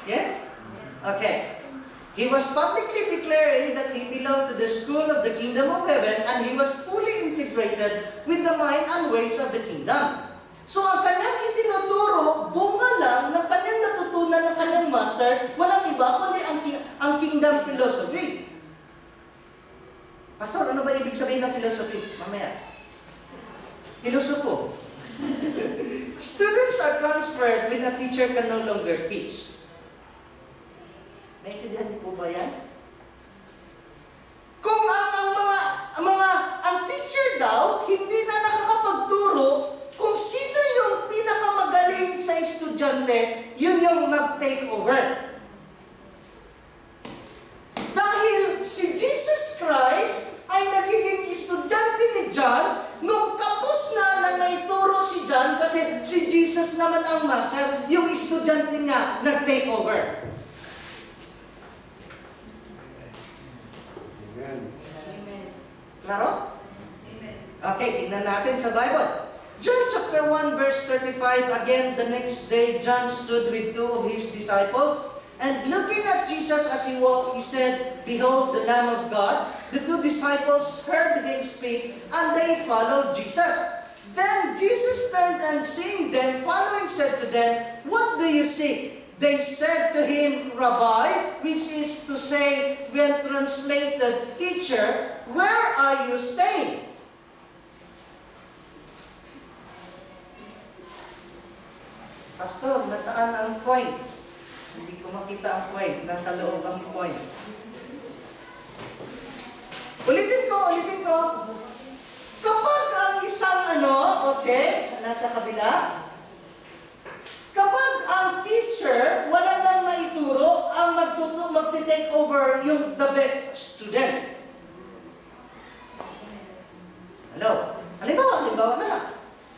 S3: Yes? Okay. He was publicly declaring that he belonged to the school of the kingdom of heaven and he was fully integrated with the mind and ways of the kingdom. So ang kanyang itinuturo, bunga lang ng kanyang natutunan ng kanyang master, walang iba kundi ang kingdom philosophy. Pastor, ano ba ibig sabihin ng philosophy? Mamaya. Filosofo. Students are transferred when a teacher can no longer teach. Naintindihan niyo po ba yan? Kung ang teacher daw, hindi na nakakapagturo, kung sino yung pinakamagaling sa estudyante, yun yung mag-take over. Dahil si Jesus Christ ay nagiging estudyante ni John, nung kapos na naituro si John, kasi si Jesus Jesus naman ang master, yung estudyante niya nag-take over. Klaro? Okay, tingnan natin sa Bible. John chapter 1 verse 35, again, the next day, John stood with two of his disciples, and looking at Jesus as he walked, he said, "Behold, the Lamb of God." The two disciples heard him speak, and they followed Jesus. Then Jesus turned and seeing them following, said to them, "What do you seek?" They said to him, "Rabbi," which is to say, when translated, "Teacher, where are you staying?" Pastor, nasaan ang coin? Hindi ko makita ang coin. Nasa loob ang coin. Ulitin ko. Kapag ang isang okay, nasa kabila. Kapag ang teacher, wala nang maituro, ang magti-take over yung the best student. Hello? Halimbawa na lang.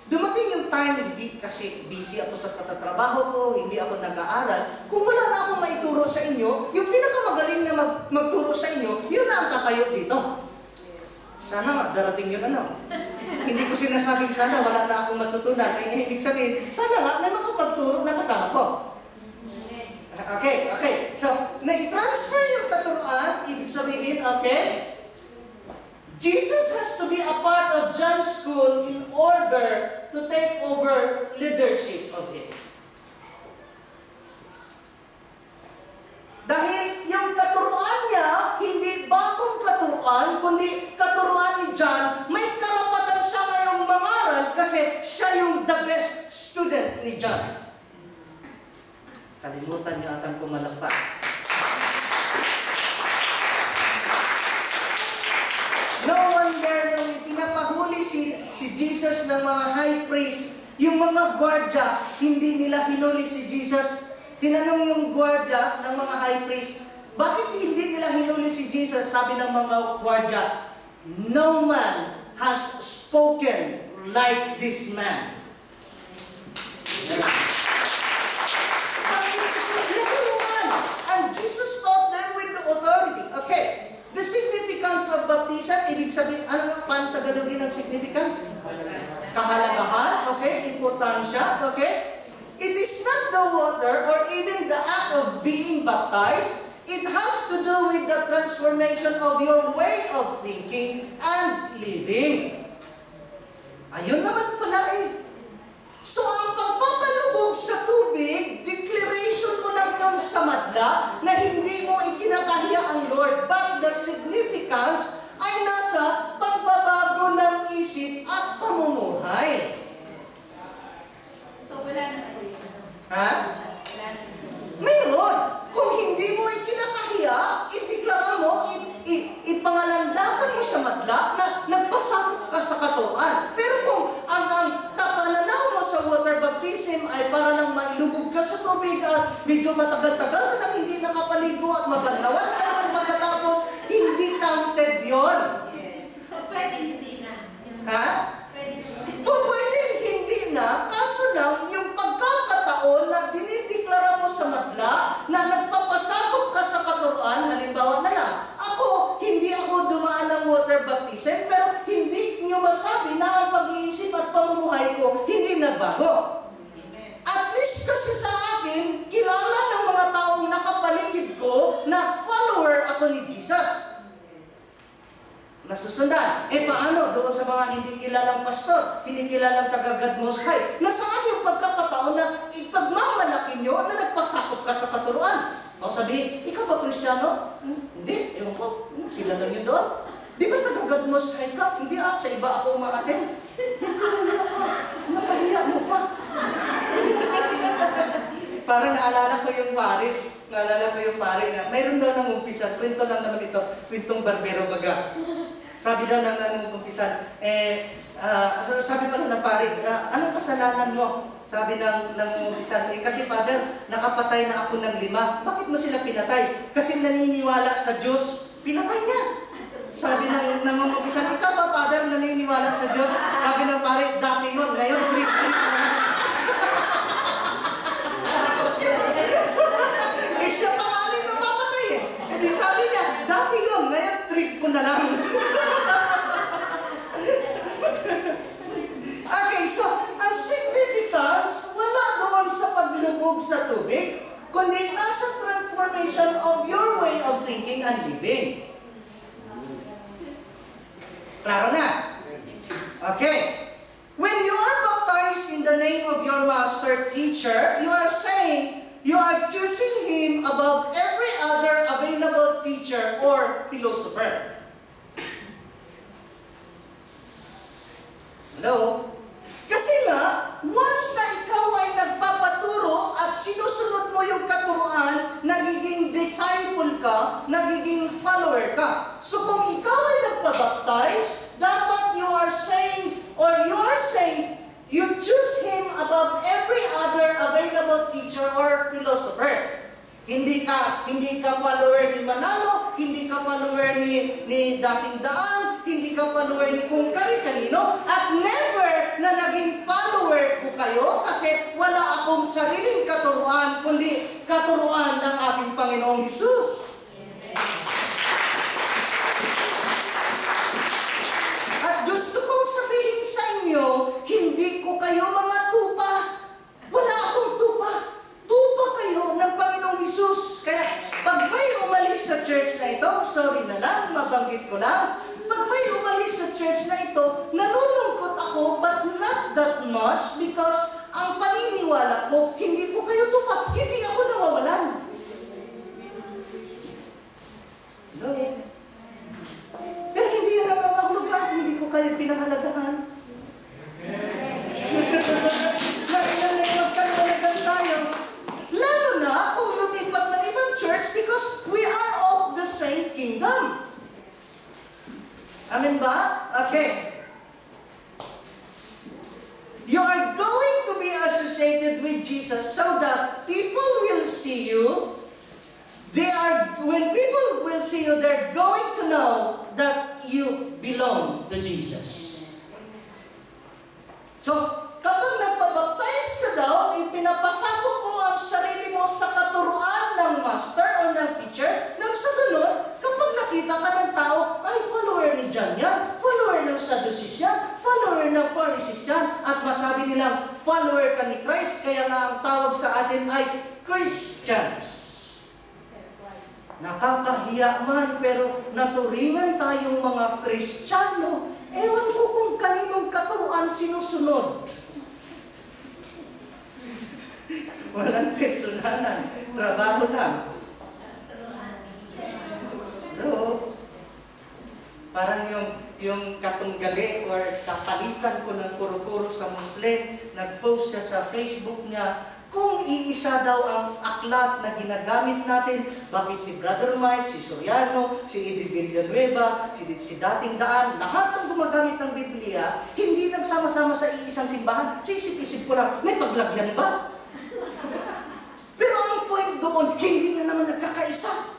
S3: Dumating yung time, hindi kasi busy ako sa patatrabaho ko, hindi ako nag-aaral. Kung wala na akong maituro sa inyo, yung pinakamagaling na magturo sa inyo, yun na ang tatayo dito. Sana nga, darating yun Hindi ko sinasabing sana, wala na akong matutunan. Ay, ibig sabihin, sana nga, may makapagturo na kasama ko. Okay. So, na-transfer yung katuruan, ibig sabihin, okay? Jesus has to be a part of John's school in order to take over leadership of it. Dahil yung katuruan niya, hindi bagong katuruan, kundi katuruan ni John, may karapatan siya ngayong mangaral kasi siya yung the best student ni John. Kalimutan niyo atang pumalakpak. No wonder nung pinapahuli si Jesus ng mga high priest, yung mga gwardya, hindi nila hinuli si Jesus. Tinanong yung gwardya ng mga high priest, bakit hindi nila hinuli si Jesus? Sabi ng mga gwardya, no man has spoken like this man. Ang nasuluan, and Jesus taught them with the authority. Okay. The significance of baptism, ibig sabihin, paano Tagalogin ng significance? Kahalagahan, okay? Importansya, okay? It is not the water or even the act of being baptized. It has to do with the transformation of your way of thinking and living. Ayun naman pala eh. So, ang pagpapalubog sa tubig, declaration mo lang yung sa madla na hindi mo ikinakahiya ang Lord. But the significance ay nasa pagbabago ng isip at pamumuhay.
S2: So, wala na po yun.
S3: Ha?
S2: Wala na.
S3: Mayroon. Kung hindi mo ikinakahiya, ideklara mo, ipangalandakan mo sa madla na nagpasakop ka sa katuruan. Pero kung ang kapananaw mo sa water baptism ay para lang mailubog ka sa tubig at medyo matagal-tagal na hindi nakapaligo at mabanlawan ka naman pagkatapos, hindi counted yun.
S2: Yes. So, pwede hindi na.
S3: Ha? Kung pwede hindi na, kaso lang yung pagkakataon na dinideklara mo sa madla na nagpapasakop ka sa katuruan, halimbawa na lang, hindi ako dumaan ng water baptism, pero hindi nyo masabi na ang pag-iisip at pamumuhay ko hindi nagbago. At least kasi sa akin, kilala ng mga taong nakapaligid ko na follower ako ni Jesus. Nasusundan. Paano doon sa mga hindi kilalang pastor, hindi kilalang taga-God Most High? Nasaan yung pagkakataon na ipagmamalaki nyo na nagpasakop ka sa katuruan? O sabihin, ikaw ba Kristiyano? Hindi. Ewan ko. Sila lang yun doon. Di ba taga-God Most High ka? Hindi sa iba ako umaaten. Hindi ako. Napahiya mo pa. Parang naalala ko yung pare na mayroon daw nang umpisa. Kwento lang naman ito. Kwentong barbero baga. Sabi daw nang umpisan, sabi pala ng pare, anong kasalanan mo? Sabi ng umpisan, kasi Father, nakapatay na ako ng 5. Bakit mo sila pinatay? Kasi naniniwala sa Diyos. Pinatay niya. Sabi ng umpisan, ikaw ba Father naniniwala sa Diyos? Sabi ng pare, dati yun, ngayon trip na naman. Klaro na? Okay. When you are baptized in the name of your master teacher, you are saying you are choosing him above every other available teacher or philosopher. Hello? Kasi nga, once na ikaw ay nagpapaturo at sinusunod mo yung katuruan, nagiging disciple ka, nagiging follower ka. So kung ikaw ay nagpabaptize, dapat you are saying, you choose him above every other available teacher or philosopher. Hindi ka follower ni Manalo, hindi ka follower ni Dating Daan, hindi ka follower ni kung kani-kanino, at never na naging follower ko kayo kasi wala akong sariling katuruan, kundi katuruan ng ating Panginoong Hesus. At gusto kong sabihin sa inyo, hindi ko kayo mga tupa. Wala akong tupa. Tupa kayo ng Panginoong Hesus. Kaya pag may umalis sa church na ito, sorry na lang, mabanggit ko lang. Pag may umalis sa church na ito, nalulungkot ako, but not that much because ang paniniwala ko, hindi ko kayo tupa. Hindi ako nawawalan. No? Pero hindi yan nangangahulugan, hindi ko kayo pinahalagahan. Kailan na magkaliwanagan tayo. Lalo na kung lumipat ng ibang church because we are of the same kingdom. Amen ba? Okay. You are going to be associated with Jesus so that people will see you. When people will see you, they're going to know that you belong to Jesus. So, kapag nagpabaptize ka daw, ipinapasabog mo ang sarili mo sa katuruan ng master o ng teacher, nang sa ganun, kapag nakita ka ng tao, ay follower ni John yan, follower ng Sadducees yan, follower ng Pharisees yan, at masabi nilang follower ka ni Christ, kaya nga ang tawag sa atin ay Christians. Nakakahiya man, pero naturingan tayong mga Kristiyano. Ewan ko kung kaninong katuruan sinusunod. Walang personalan. Trabaho lang. No? Parang yung katunggali or kapalitan ko ng kuro-kuro sa Muslim, nag-post siya sa Facebook niya, kung iisa daw ang aklat na ginagamit natin, bakit si Brother Mike, si Soriano, si Eddie Villanueva, si Dating Daan, lahat ng gumagamit ng Biblia, hindi nagsama-sama sa iisang simbahan. Sisip-isip ko lang, may paglagyan ba? Pero ang point doon, hindi na naman nagkakaisa.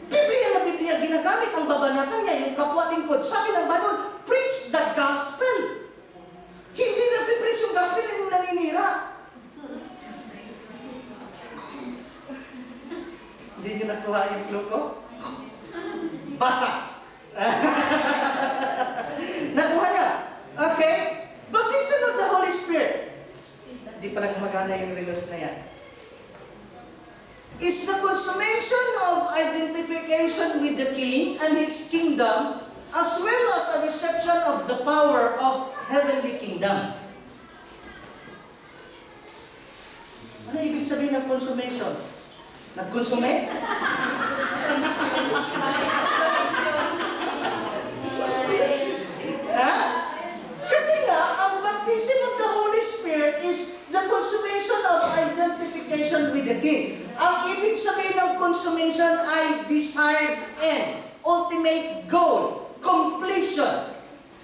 S3: Biblia na Biblia, ginagamit ang babanatan niya, yung kapwa lingkod. Sabi ng Bible, preach the gospel. Hindi na preach yung gospel yung naninira. Hindi nyo nakuha yung clue ko? Basa! Nakuha niya? Okay? Baptism of the Holy Spirit. Hindi pa nagmagana yung relos na yan. Is the consummation of identification with the King and His kingdom, as well as a reception of the power of heavenly kingdom. Ano ibig sabihin ng consummation? Nag-consummate? Ha? Kasi nga, ang baptism of the Holy Spirit is the consummation of identification with the King. Ang ibig sabihin ng consummation ay desired end, ultimate goal, completion.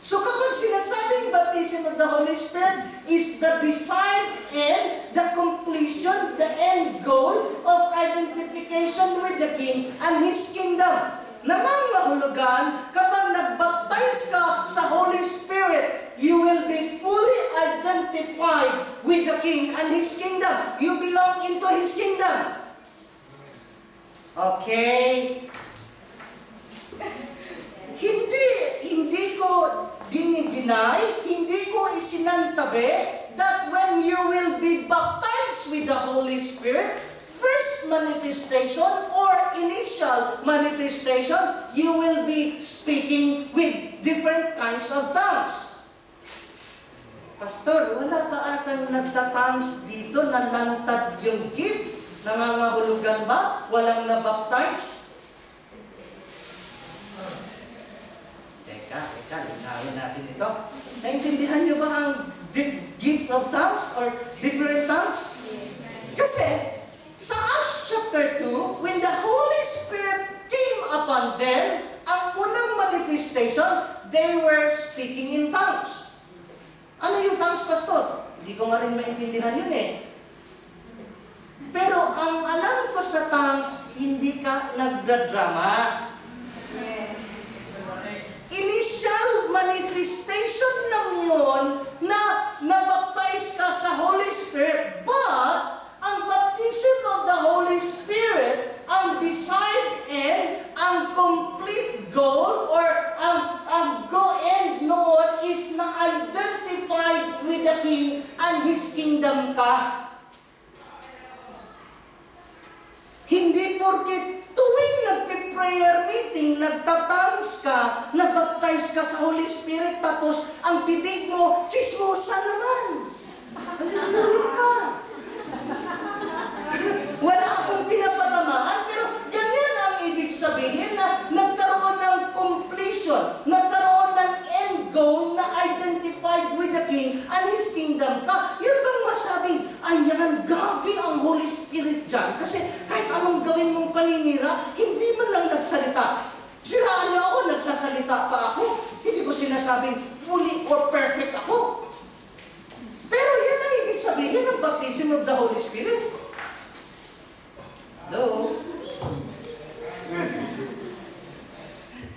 S3: So kapag sinasabing baptism of the Holy Spirit is the desired end, the completion, the end goal of identification with the King and His kingdom. Namangahulugan, kapag nagbaptize ka sa Holy Spirit, you will be fully identified with the King and His kingdom. You belong into His kingdom. Okay? Hindi ko dinideny, hindi ko isinantabi that when you will be baptized with the Holy Spirit, first manifestation or initial manifestation manifestation, you will be speaking with different kinds of tongues. Pastor, wala pa atang nagtatangs dito, nalantad yung gift? Nangangahulugan ba? Walang nabaptize? Teka, linawin natin ito. Naintindihan niyo ba ang gift of tongues or different tongues? Kasi, sa Acts chapter 2, when the Holy Spirit came upon them, ang unang manifestation, they were speaking in tongues. Ano yung tongues, Pastor? Hindi ko nga rin maintindihan yun eh. Pero ang alam ko sa tongues, hindi ka nagdadrama. Initial manifestation lang yun na nabaptize ka sa Holy Spirit. But, ang baptism of the Holy Spirit, ang desired end, ang complete goal, or ang go-end noon is na-identified with the King and His kingdom ka. Hindi porket tuwing nagpe-prayer meeting, nagtatangs ka, nabaptize ka sa Holy Spirit, tapos ang bibig mo, chismosa naman. Hallelujah ka. Wala akong pinapatamaan, pero ganyan ang ibig sabihin na nagkaroon ng completion, nagkaroon ng end goal na identified with the King and His kingdom ka. Yun bang masabing, ayan, grabe ang Holy Spirit dyan. Kasi kahit anong gawin mong paninira, hindi man lang nagsalita. Siraan niyo ako, nagsasalita pa ako. Hindi ko sinasabing fully or perfect ako. Pero yan ang ibig sabihin ng baptism of the Holy Spirit. Hello?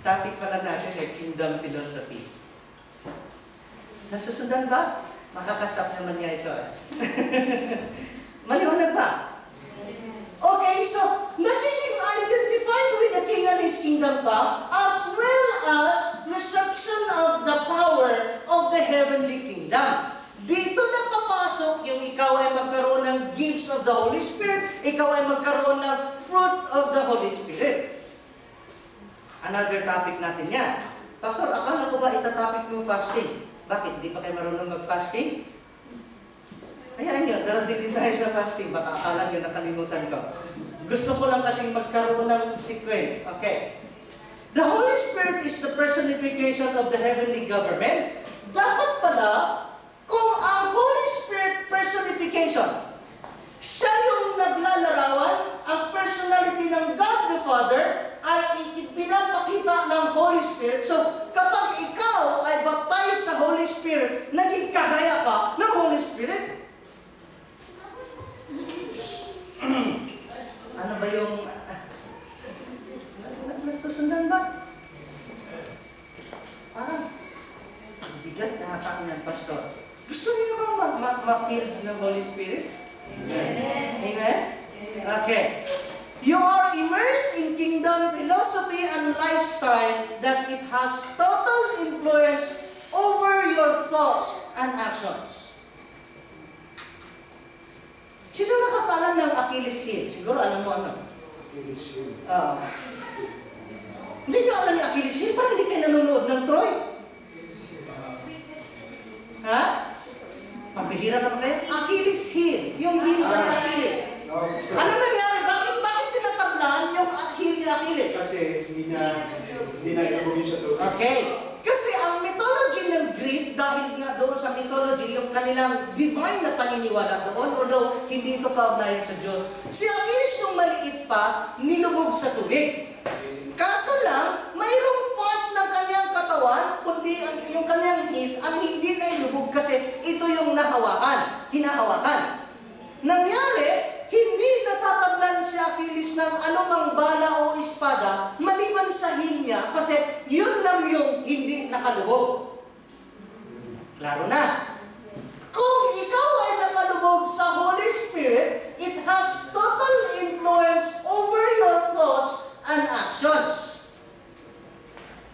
S3: Topic pala natin ay kingdom philosophy. Nasusundan ba? Makakasap naman niya ito. Maliwanag ba? Okay, so nagiging identified with the King and His kingdom ka, as well as reception of the power of the heavenly kingdom. Dito na papasok yung ikaw ay magkaroon ng gifts of the Holy Spirit, ikaw ay magkaroon ng fruit of the Holy Spirit. Another topic natin yan. Pastor, akala ko ba itatopic mo fasting? Bakit? Di pa kayo marunong mag-fasting? Ayan yun, darating din tayo sa fasting. Baka akala nyo nakalimutan ko. Gusto ko lang kasing magkaroon ng sequence. Okay. The Holy Spirit is the personification of the heavenly government. Dapat pala, kung ang Holy Spirit personification, siya yung naglalarawan, ang personality ng God the Father ay ipinapakita ng Holy Spirit. So, kapag ikaw ay baptized sa Holy Spirit, naging kagaya ka ng Holy Spirit. Ano ba yung... Nasusundan ba? Parang bigat na hapakan ng pastor. Gusto niyo ba ma-feel ng Holy Spirit? Yes. Amen? Okay. You are immersed in kingdom philosophy and lifestyle that it has total influence over your thoughts and actions. Sino nakakalam ng Achilles heel? Siguro alam mo ano?
S4: Achilles heel.
S3: Hindi nyo alam yung Achilles heel? Parang hindi kayo nanonood ng Troy. Ha? Pambihira naman kayo? Achilles heel. Yung heel ba ng Achilles? Ano nangyari? Bakit tinatablaan yung heel ni Achilles?
S4: Kasi hindi na ilabog yun sa tubig.
S3: Okay. Kasi ang mythology ng Greek, dahil nga doon sa mythology, yung kanilang divine na paniniwala doon, although hindi ito kaugnayan sa Diyos, si Achilles nung maliit pa, nilubog sa tubig. Kaso lang, mayroong part ng kanyang katawan, kundi yung kanyang heel, ang hindi na ilubog kasi ito yung hinahawakan. Nangyari, hindi natatablan si Achilles ng anumang bala o espada maliban sa heel niya kasi yun lang yung hindi nakalubog. Klaro na. Kung ikaw ay nakalubog sa Holy Spirit, it has total influence over your thoughts and actions.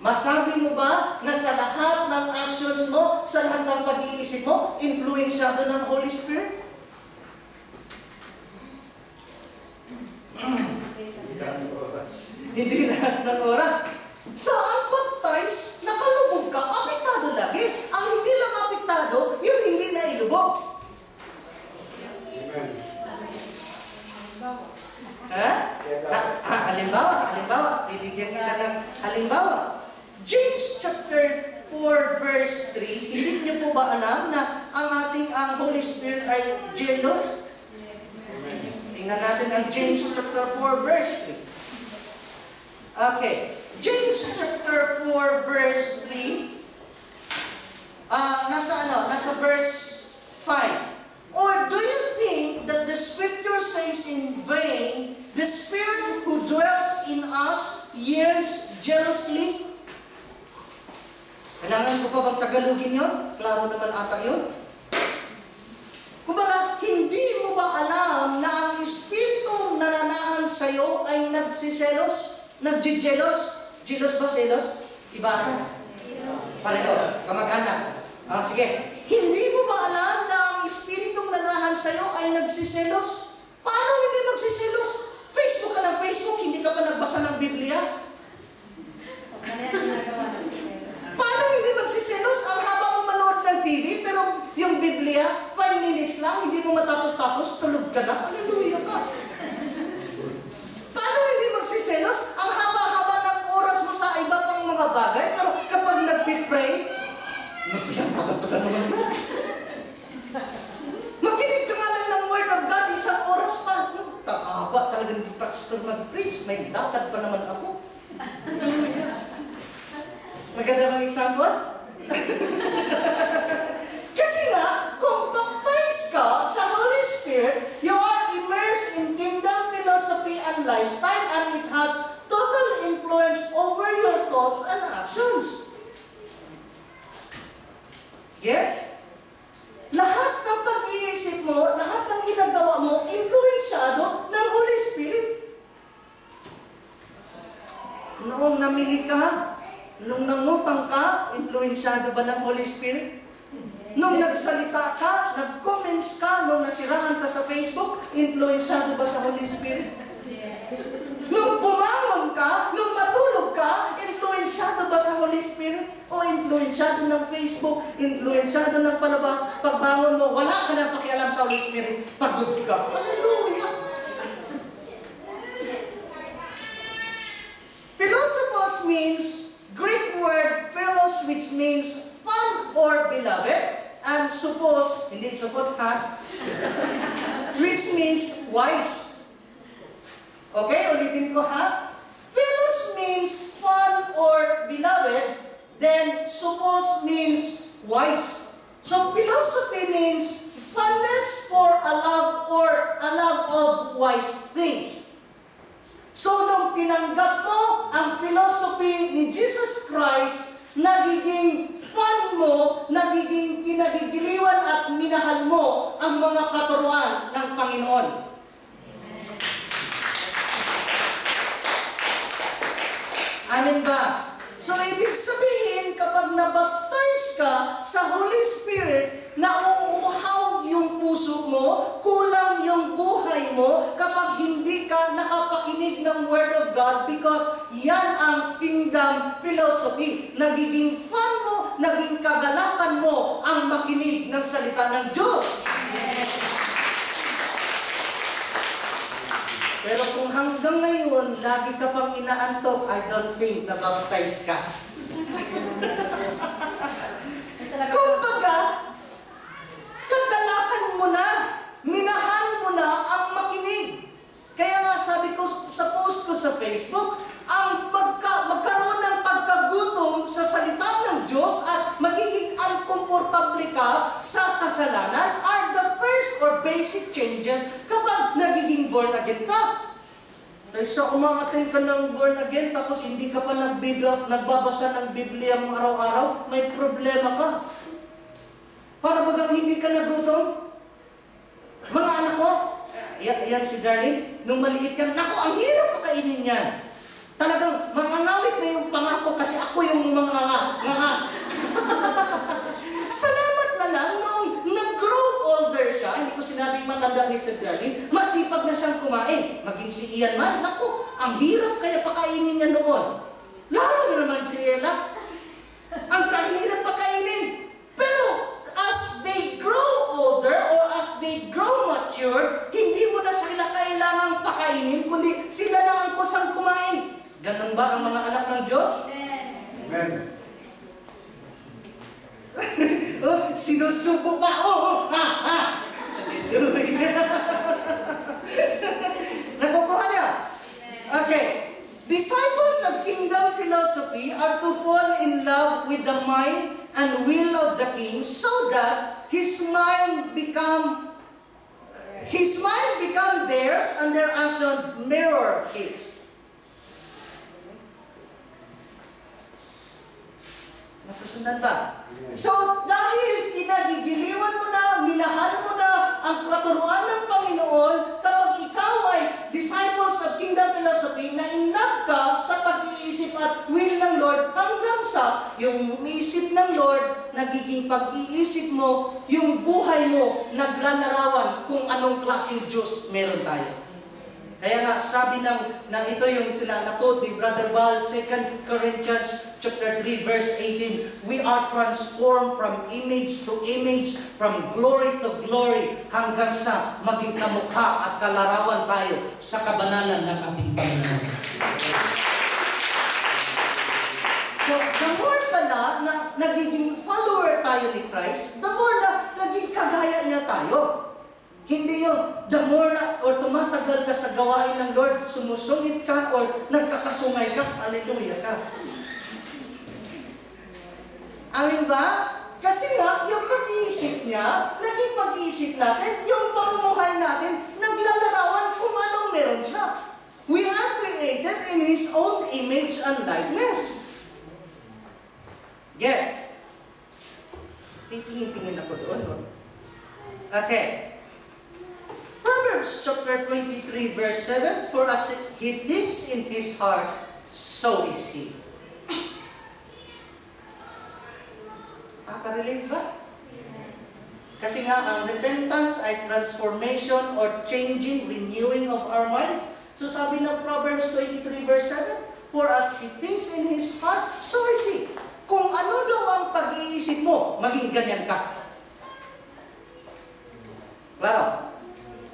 S3: Masabi mo ba na sa lahat ng actions mo, sa lahat ng pag-iisip mo, influensyado ng Holy Spirit? Hindi lahat ng oras. So, ang baptize, nakalubog ka, apektado lagi. Ang hindi lang apektado, yung hindi na ilubog.
S4: Amen.
S3: Ha? Halimbawa, bibigyan kita ng halimbawa. James chapter 4 verse 3, hindi niyo po ba alam na ang Holy Spirit ay jealous? Tingnan natin ang James chapter 4 verse 3. Okay. James chapter 4 verse 3. Nasa verse 5. Or do you think that the scripture says in vain, the Spirit who dwells in us yearns jealously? Kailangan ko pa bang Tagalogin yun? Klaro naman ata yun. Kumbaga, hindi mo ba alam na ang Espiritong nananahan sa'yo ay nagsiselos? Nagjijelos? Jealous ba, selos? Iba ata? Pareho, kamag-anak. Sige. Hindi mo ba alam na ang Espiritong nananahan sa'yo ay nagsiselos? Paano hindi magsiselos? Facebook ka ng Facebook, hindi ka pa nagbasa ng Biblia? Paano hindi magsiselos? Ang haba mo manood ng TV, pero yung Biblia, 5 minutes lang, hindi mo matapos-tapos, tulog ka na. Hallelujah ka. Paano hindi magsiselos? Ang haba-haba ng oras mo sa iba pang mga bagay, pero kapag nagpipray, tagal-tagal naman na. Makinig ka nga lang ng Word of God, isang oras pa. Haba talaga ng pastor mag-preach, may lakad pa naman ako. Maganda bang example? Kasi nga, kung baptize ka sa Holy Spirit, you are immersed in kingdom philosophy and lifestyle, and it has total influence over your thoughts and actions. Yes? Lahat ng pag-iisip mo, lahat ng ginagawa mo, influensyado ng Holy Spirit. Noong namili ka, nung nangutang ka, influensyado ba ng Holy Spirit? Nung nagsalita ka, nag-comments ka, nung nasiraan ka sa Facebook, influensyado ba sa Holy Spirit? Nung bumangon ka, nung matulog ka, influensyado ba sa Holy Spirit? O influensyado ng Facebook, influensyado ng palabas, pagbangon mo, wala ka na pakialam sa Holy Spirit, pagod ka. Hallelujah! Philosophos means Greek word philos, which means fun or beloved, and suppose, hindi support ha, which means wise. Okay, ulitin ko ha. Philos means fun or beloved, then suppose means wise. So philosophy means fondness for a love of wise things. So, nung tinanggap mo ang philosophy ni Jesus Christ, nagiging fun mo, nagiging kinagigiliwan at minahal mo ang mga katuruan ng Panginoon. Amen ba? So, ibig sabihin, kapag nabaptize ka sa Holy Spirit, nauuhaw yung puso mo, kulang yung buhay mo, kapag hindi ka nakapakinig ng Word of God, because yan ang kingdom philosophy. Nagiging fun mo, naging kagalakan mo ang makinig ng salita ng Diyos. Pero kung hanggang ngayon, lagi ka pang inaantok, I don't think na-baptize ka. Kumbaga, kagalakan mo na, minahal mo na ang makinig. Kaya nga sabi ko sa post ko sa Facebook, ang magkaroon ng pagkagutom sa salita ng Diyos at magiging uncomfortable ka sa kasalanan are the first or basic changes kapag nagiging born again ka. Dahil sa umaatin ka ng born again tapos hindi ka pa nagbabasa ng Biblia mo araw-araw, may problema ka. Para bagang hindi ka nagutom. Mga anak ko, yan si Darlene, nung maliit yan, naku, ang hirap pakainin yan. Talagang mangangawit na yung pangako kasi ako yung manganga. Salamat na lang noong nag-grow older siya, hindi ko sinabing matanda wala ni Sir Darlene, masipag na siyang kumain. Maging si Ian man, naku, ang hirap kaya pakainin niya noon. Lalo na naman si Ella. Ang kahirap pakainin. Pero as they grow older or as they grow mature, hindi mo na sila kailangang pakainin, kundi sila na ang kusang kumain. Ganun ba ang mga anak ng Diyos?
S4: Amen.
S3: Oh, sinusuko pa. Nakukuha niya? Okay. Disciples of kingdom philosophy are to fall in love with the mind and will of the king so that his mind become theirs and their action mirror his. Nasusundan ba? So, dahil kinagigiliwan mo na, minahal mo na ang katuruan ng Panginoon, kapag ikaw ay disciples of kingdom philosophy, na in love ka sa pag-iisip at will ng Lord, hanggang sa yung umiisip ng Lord, nagiging pag-iisip mo, yung buhay mo, naglalarawan kung anong klaseng Diyos meron tayo. Kaya nga, sabi na ito yung sila na-quote ni Brother Val, 2 Corinthians chapter 3, verse 18, we are transformed from image to image, from glory to glory, hanggang sa maging kamukha at kalarawan tayo sa kabanalan ng ating Panginoon. So, the more pala na nagiging follower tayo ni Christ, the more na naging kagaya niya tayo. Hindi yung the more na or tumatagal ka sa gawain ng Lord, sumusungit ka or nagkakasungay ka, hallelujah ka. Amin ba? Kasi nga, yung pag-iisip niya, naging pag-iisip natin, yung pamumuhay natin, naglalarawan kung anong meron siya. We are created in His own image and likeness. Yes. Tingin-tingin ako doon. Okay. Proverbs chapter 23 verse 7, for as he thinks in his heart, so is he. Nakarelate ba? Kasi nga, ang repentance ay transformation or changing, renewing of our minds. So sabi ng Proverbs 23 verse 7, for as he thinks in his heart, so is he. Kung ano daw ang pag-iisip mo, maging ganyan ka. Claro.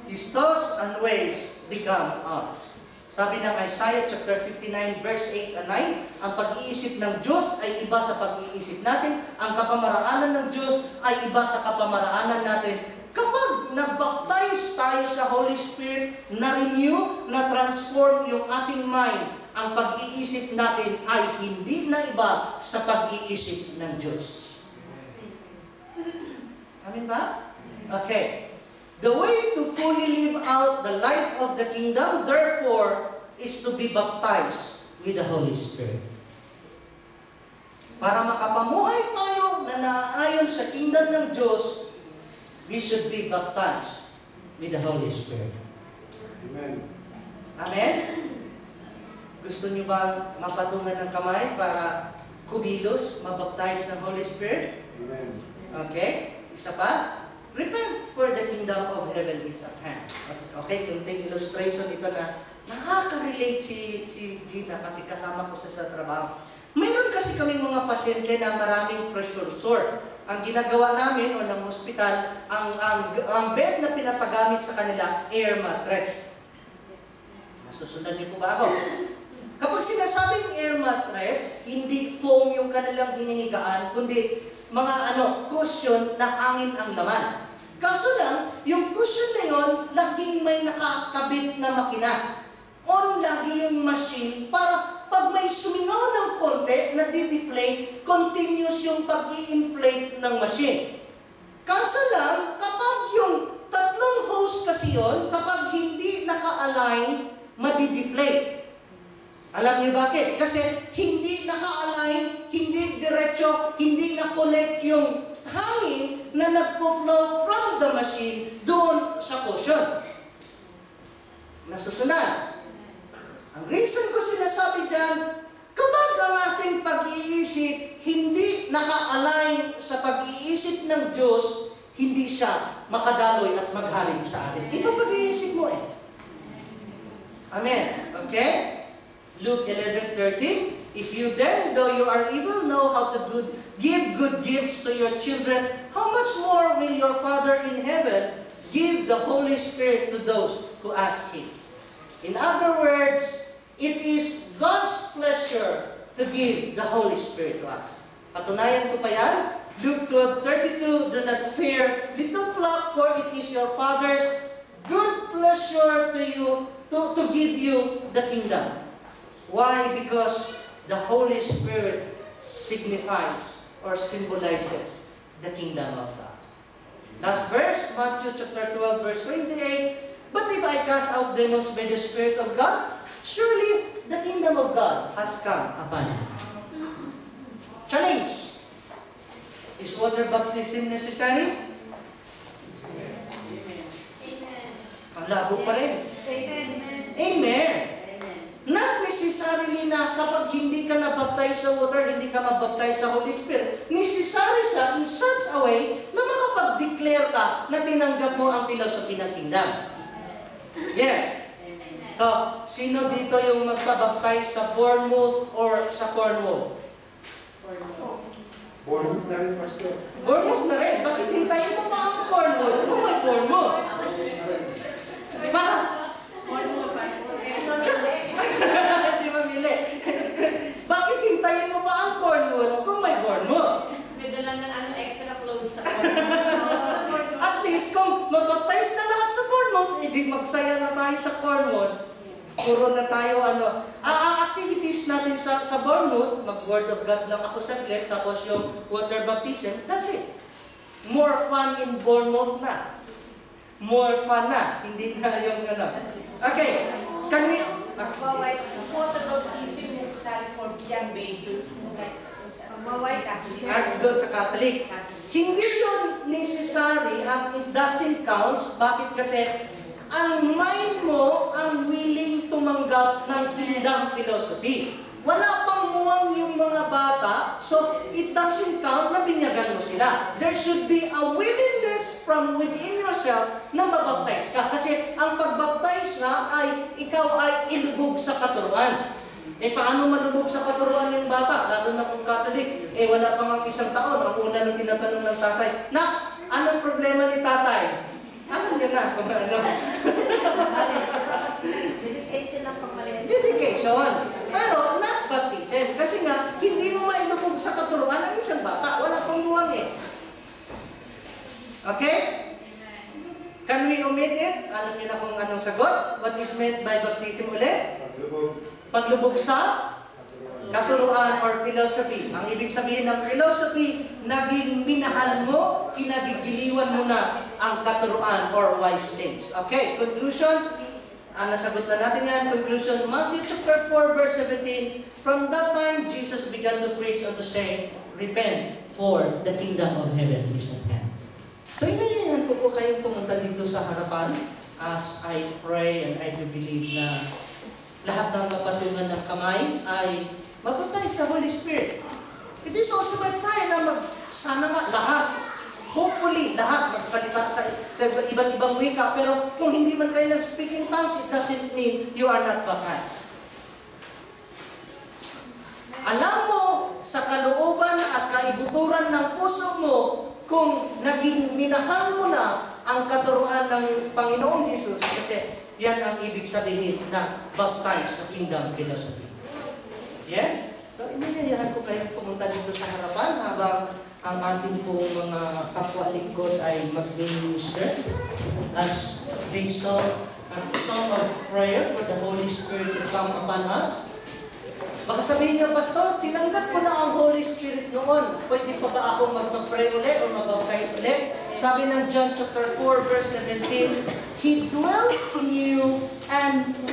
S3: His thoughts and ways become ours. Sabi ng Isaiah chapter 59 verse 8 and 9, ang pag-iisip ng Diyos ay iba sa pag-iisip natin, ang kapamaraanan ng Diyos ay iba sa kapamaraanan natin. Kapag nag-baptize tayo sa Holy Spirit, na-renew, na-transform yung ating mind, ang pag-iisip natin ay hindi na iba sa pag-iisip ng Diyos. Amin ba? Okay. The way to fully live out the life of the kingdom, therefore, is to be baptized with the Holy Spirit. Para makapamuhay tayo na naaayon sa kingdom ng Diyos, we should be baptized with the Holy Spirit.
S4: Amen.
S3: Amen? Gusto niyo ba mapatungan ng kamay para kumilos, mabaptize ng Holy Spirit?
S4: Amen.
S3: Okay? Isa pa? Repent, for the kingdom of heaven is at hand. Okay, kunting illustration ito na nakaka-relate si Gina kasi kasama ko sa trabaho. Mayroon kasi kaming mga pasyente na maraming pressure sore. Ang ginagawa namin o ng hospital, ang bed na pinapagamit sa kanila, air mattress. Nasusundan niyo po ba ako? Kapag sinasabing air mattress, hindi foam yung kanilang hinihigaan, kundi mga cushion na hangin ang laman. Kaso lang, yung cushion na yon, laging may nakakabit na makina. On lagi yung machine para pag may sumingaw ng konti na di-deflate, continuous yung pag-i-inflate ng machine. Kaso lang, kapag yung tatlong hose kasi yon, kapag hindi naka-align, madi-deflate. Alam niyo bakit? Kasi hindi naka-align, hindi diretso, hindi na-collect yung hangin na nagpo-flow from the machine doon sa cushion. Nasusunod. Ang reason ko sinasabi dyan, kapag ang ating pag-iisip hindi naka-align sa pag-iisip ng Diyos, hindi siya makadaloy at maghaling sa atin. Ito pag-iisip mo eh. Amen. Okay? Luke 11:13. If you then, though you are evil, know how to give good gifts to your children, how much more will your Father in heaven give the Holy Spirit to those who ask Him? In other words, it is God's pleasure to give the Holy Spirit to us. Patunayan ko pa yan. Luke 12:32, do not fear, little flock, for it is your Father's good pleasure to you to give you the kingdom. Why? Because the Holy Spirit signifies or symbolizes the kingdom of God. Last verse, Matthew chapter 12, verse 28. But if I cast out demons by the Spirit of God, surely the kingdom of God has come upon you. Challenge. Is water baptism necessary? Ang labo pa rin.
S2: Amen.
S3: Amen. Not necessarily na kapag hindi ka nabaptize sa water, hindi ka mabaptize sa Holy Spirit. Necessary siya in such a way na makapag-declare ka na tinanggap mo ang philosophy ng kingdom. Yes. So, sino dito yung magpabaptize sa Bournemouth or sa Cornwall?
S4: Bournemouth na rin, Pastor.
S3: Bournemouth na rin. Bakit hintayin mo pa ang Cornwall kung may Bournemouth? Diba? Hindi mamili. Bakit hintayin mo pa ang Cornwall kung may Bournemouth?
S5: May dala ng extra clothes sa
S3: At least kung mabaptize na lahat sa Bournemouth, edi magsaya na tayo sa Cornwall. Puro na tayo ang activities natin sa Bournemouth, mag-Word of God lang ako saglit, tapos yung water baptism, that's it. More fun in Bournemouth na. More fun na. Hindi na yung Okay. Can we...
S5: Water baptism necessary for young babies.
S2: Magwaway ka.
S3: At doon sa Catholic. Hindi yun necessary at it doesn't count. Bakit? Kasi ang mind mo ang willing tumanggap ng kingdom philosophy. Wala pang muwang yung mga bata, so it doesn't count na binyagan mo sila. There should be a willingness from within yourself na mabaptize ka. Kasi ang pagbaptize nga ay ikaw ay ilubog sa katuruan. Paano malubog sa katuruan yung bata? Lalo na kung Catholic. Wala pang ang isang taon. Ang una nang tinatanong ng tatay, "Nak, anong problema ni tatay?" Alam niya na kung ano.
S2: Dedication ng pangmaliit.
S3: Dedication. Pero not baptism. Kasi nga, hindi mo mailubog sa katuruan ang isang bata. Wala pang muwang Okay? Can we omit it? Alam niyo na kung anong sagot? What is meant by baptism ulit? Paglubog sa katuruan or philosophy. Ang ibig sabihin ng philosophy, naging minahal mo, kinagigiliwan mo na ang katuruan or wise things. Okay, conclusion. Nasagot na natin yan. Conclusion, Matthew chapter 4, verse 17. From that time, Jesus began to preach and to say, "Repent, for the kingdom of heaven is at hand." So, inayahan ko po kayong pumunta dito sa harapan as I pray and I do believe na lahat ng mapatungan ng kamay ay mabaptize sa Holy Spirit. It is also my prayer na sana nga lahat, hopefully lahat magsalita sa iba't ibang wika, pero kung hindi man kayo nag-speaking tongues, it doesn't mean you are not baptized. Alam mo sa kalooban at kaibuturan ng puso mo kung naging minahal mo na ang katuruan ng Panginoong Jesus, kasi yan ang ibig sabihin na baptized sa kingdom philosophy. Yes? So, inililihan ko kayo pumunta dito sa harapan habang ang ating pong mga kapwa lingkod ay mag-minister as they song a song of prayer for the Holy Spirit to come upon us. Baka sabihin niyo, Pastor, tinanggap ko na ang Holy Spirit noon. Pwede pa ba akong magpa-pray ulit o mag-baptize ulit? Sabi ng John chapter 4, verse 17, He dwells in you and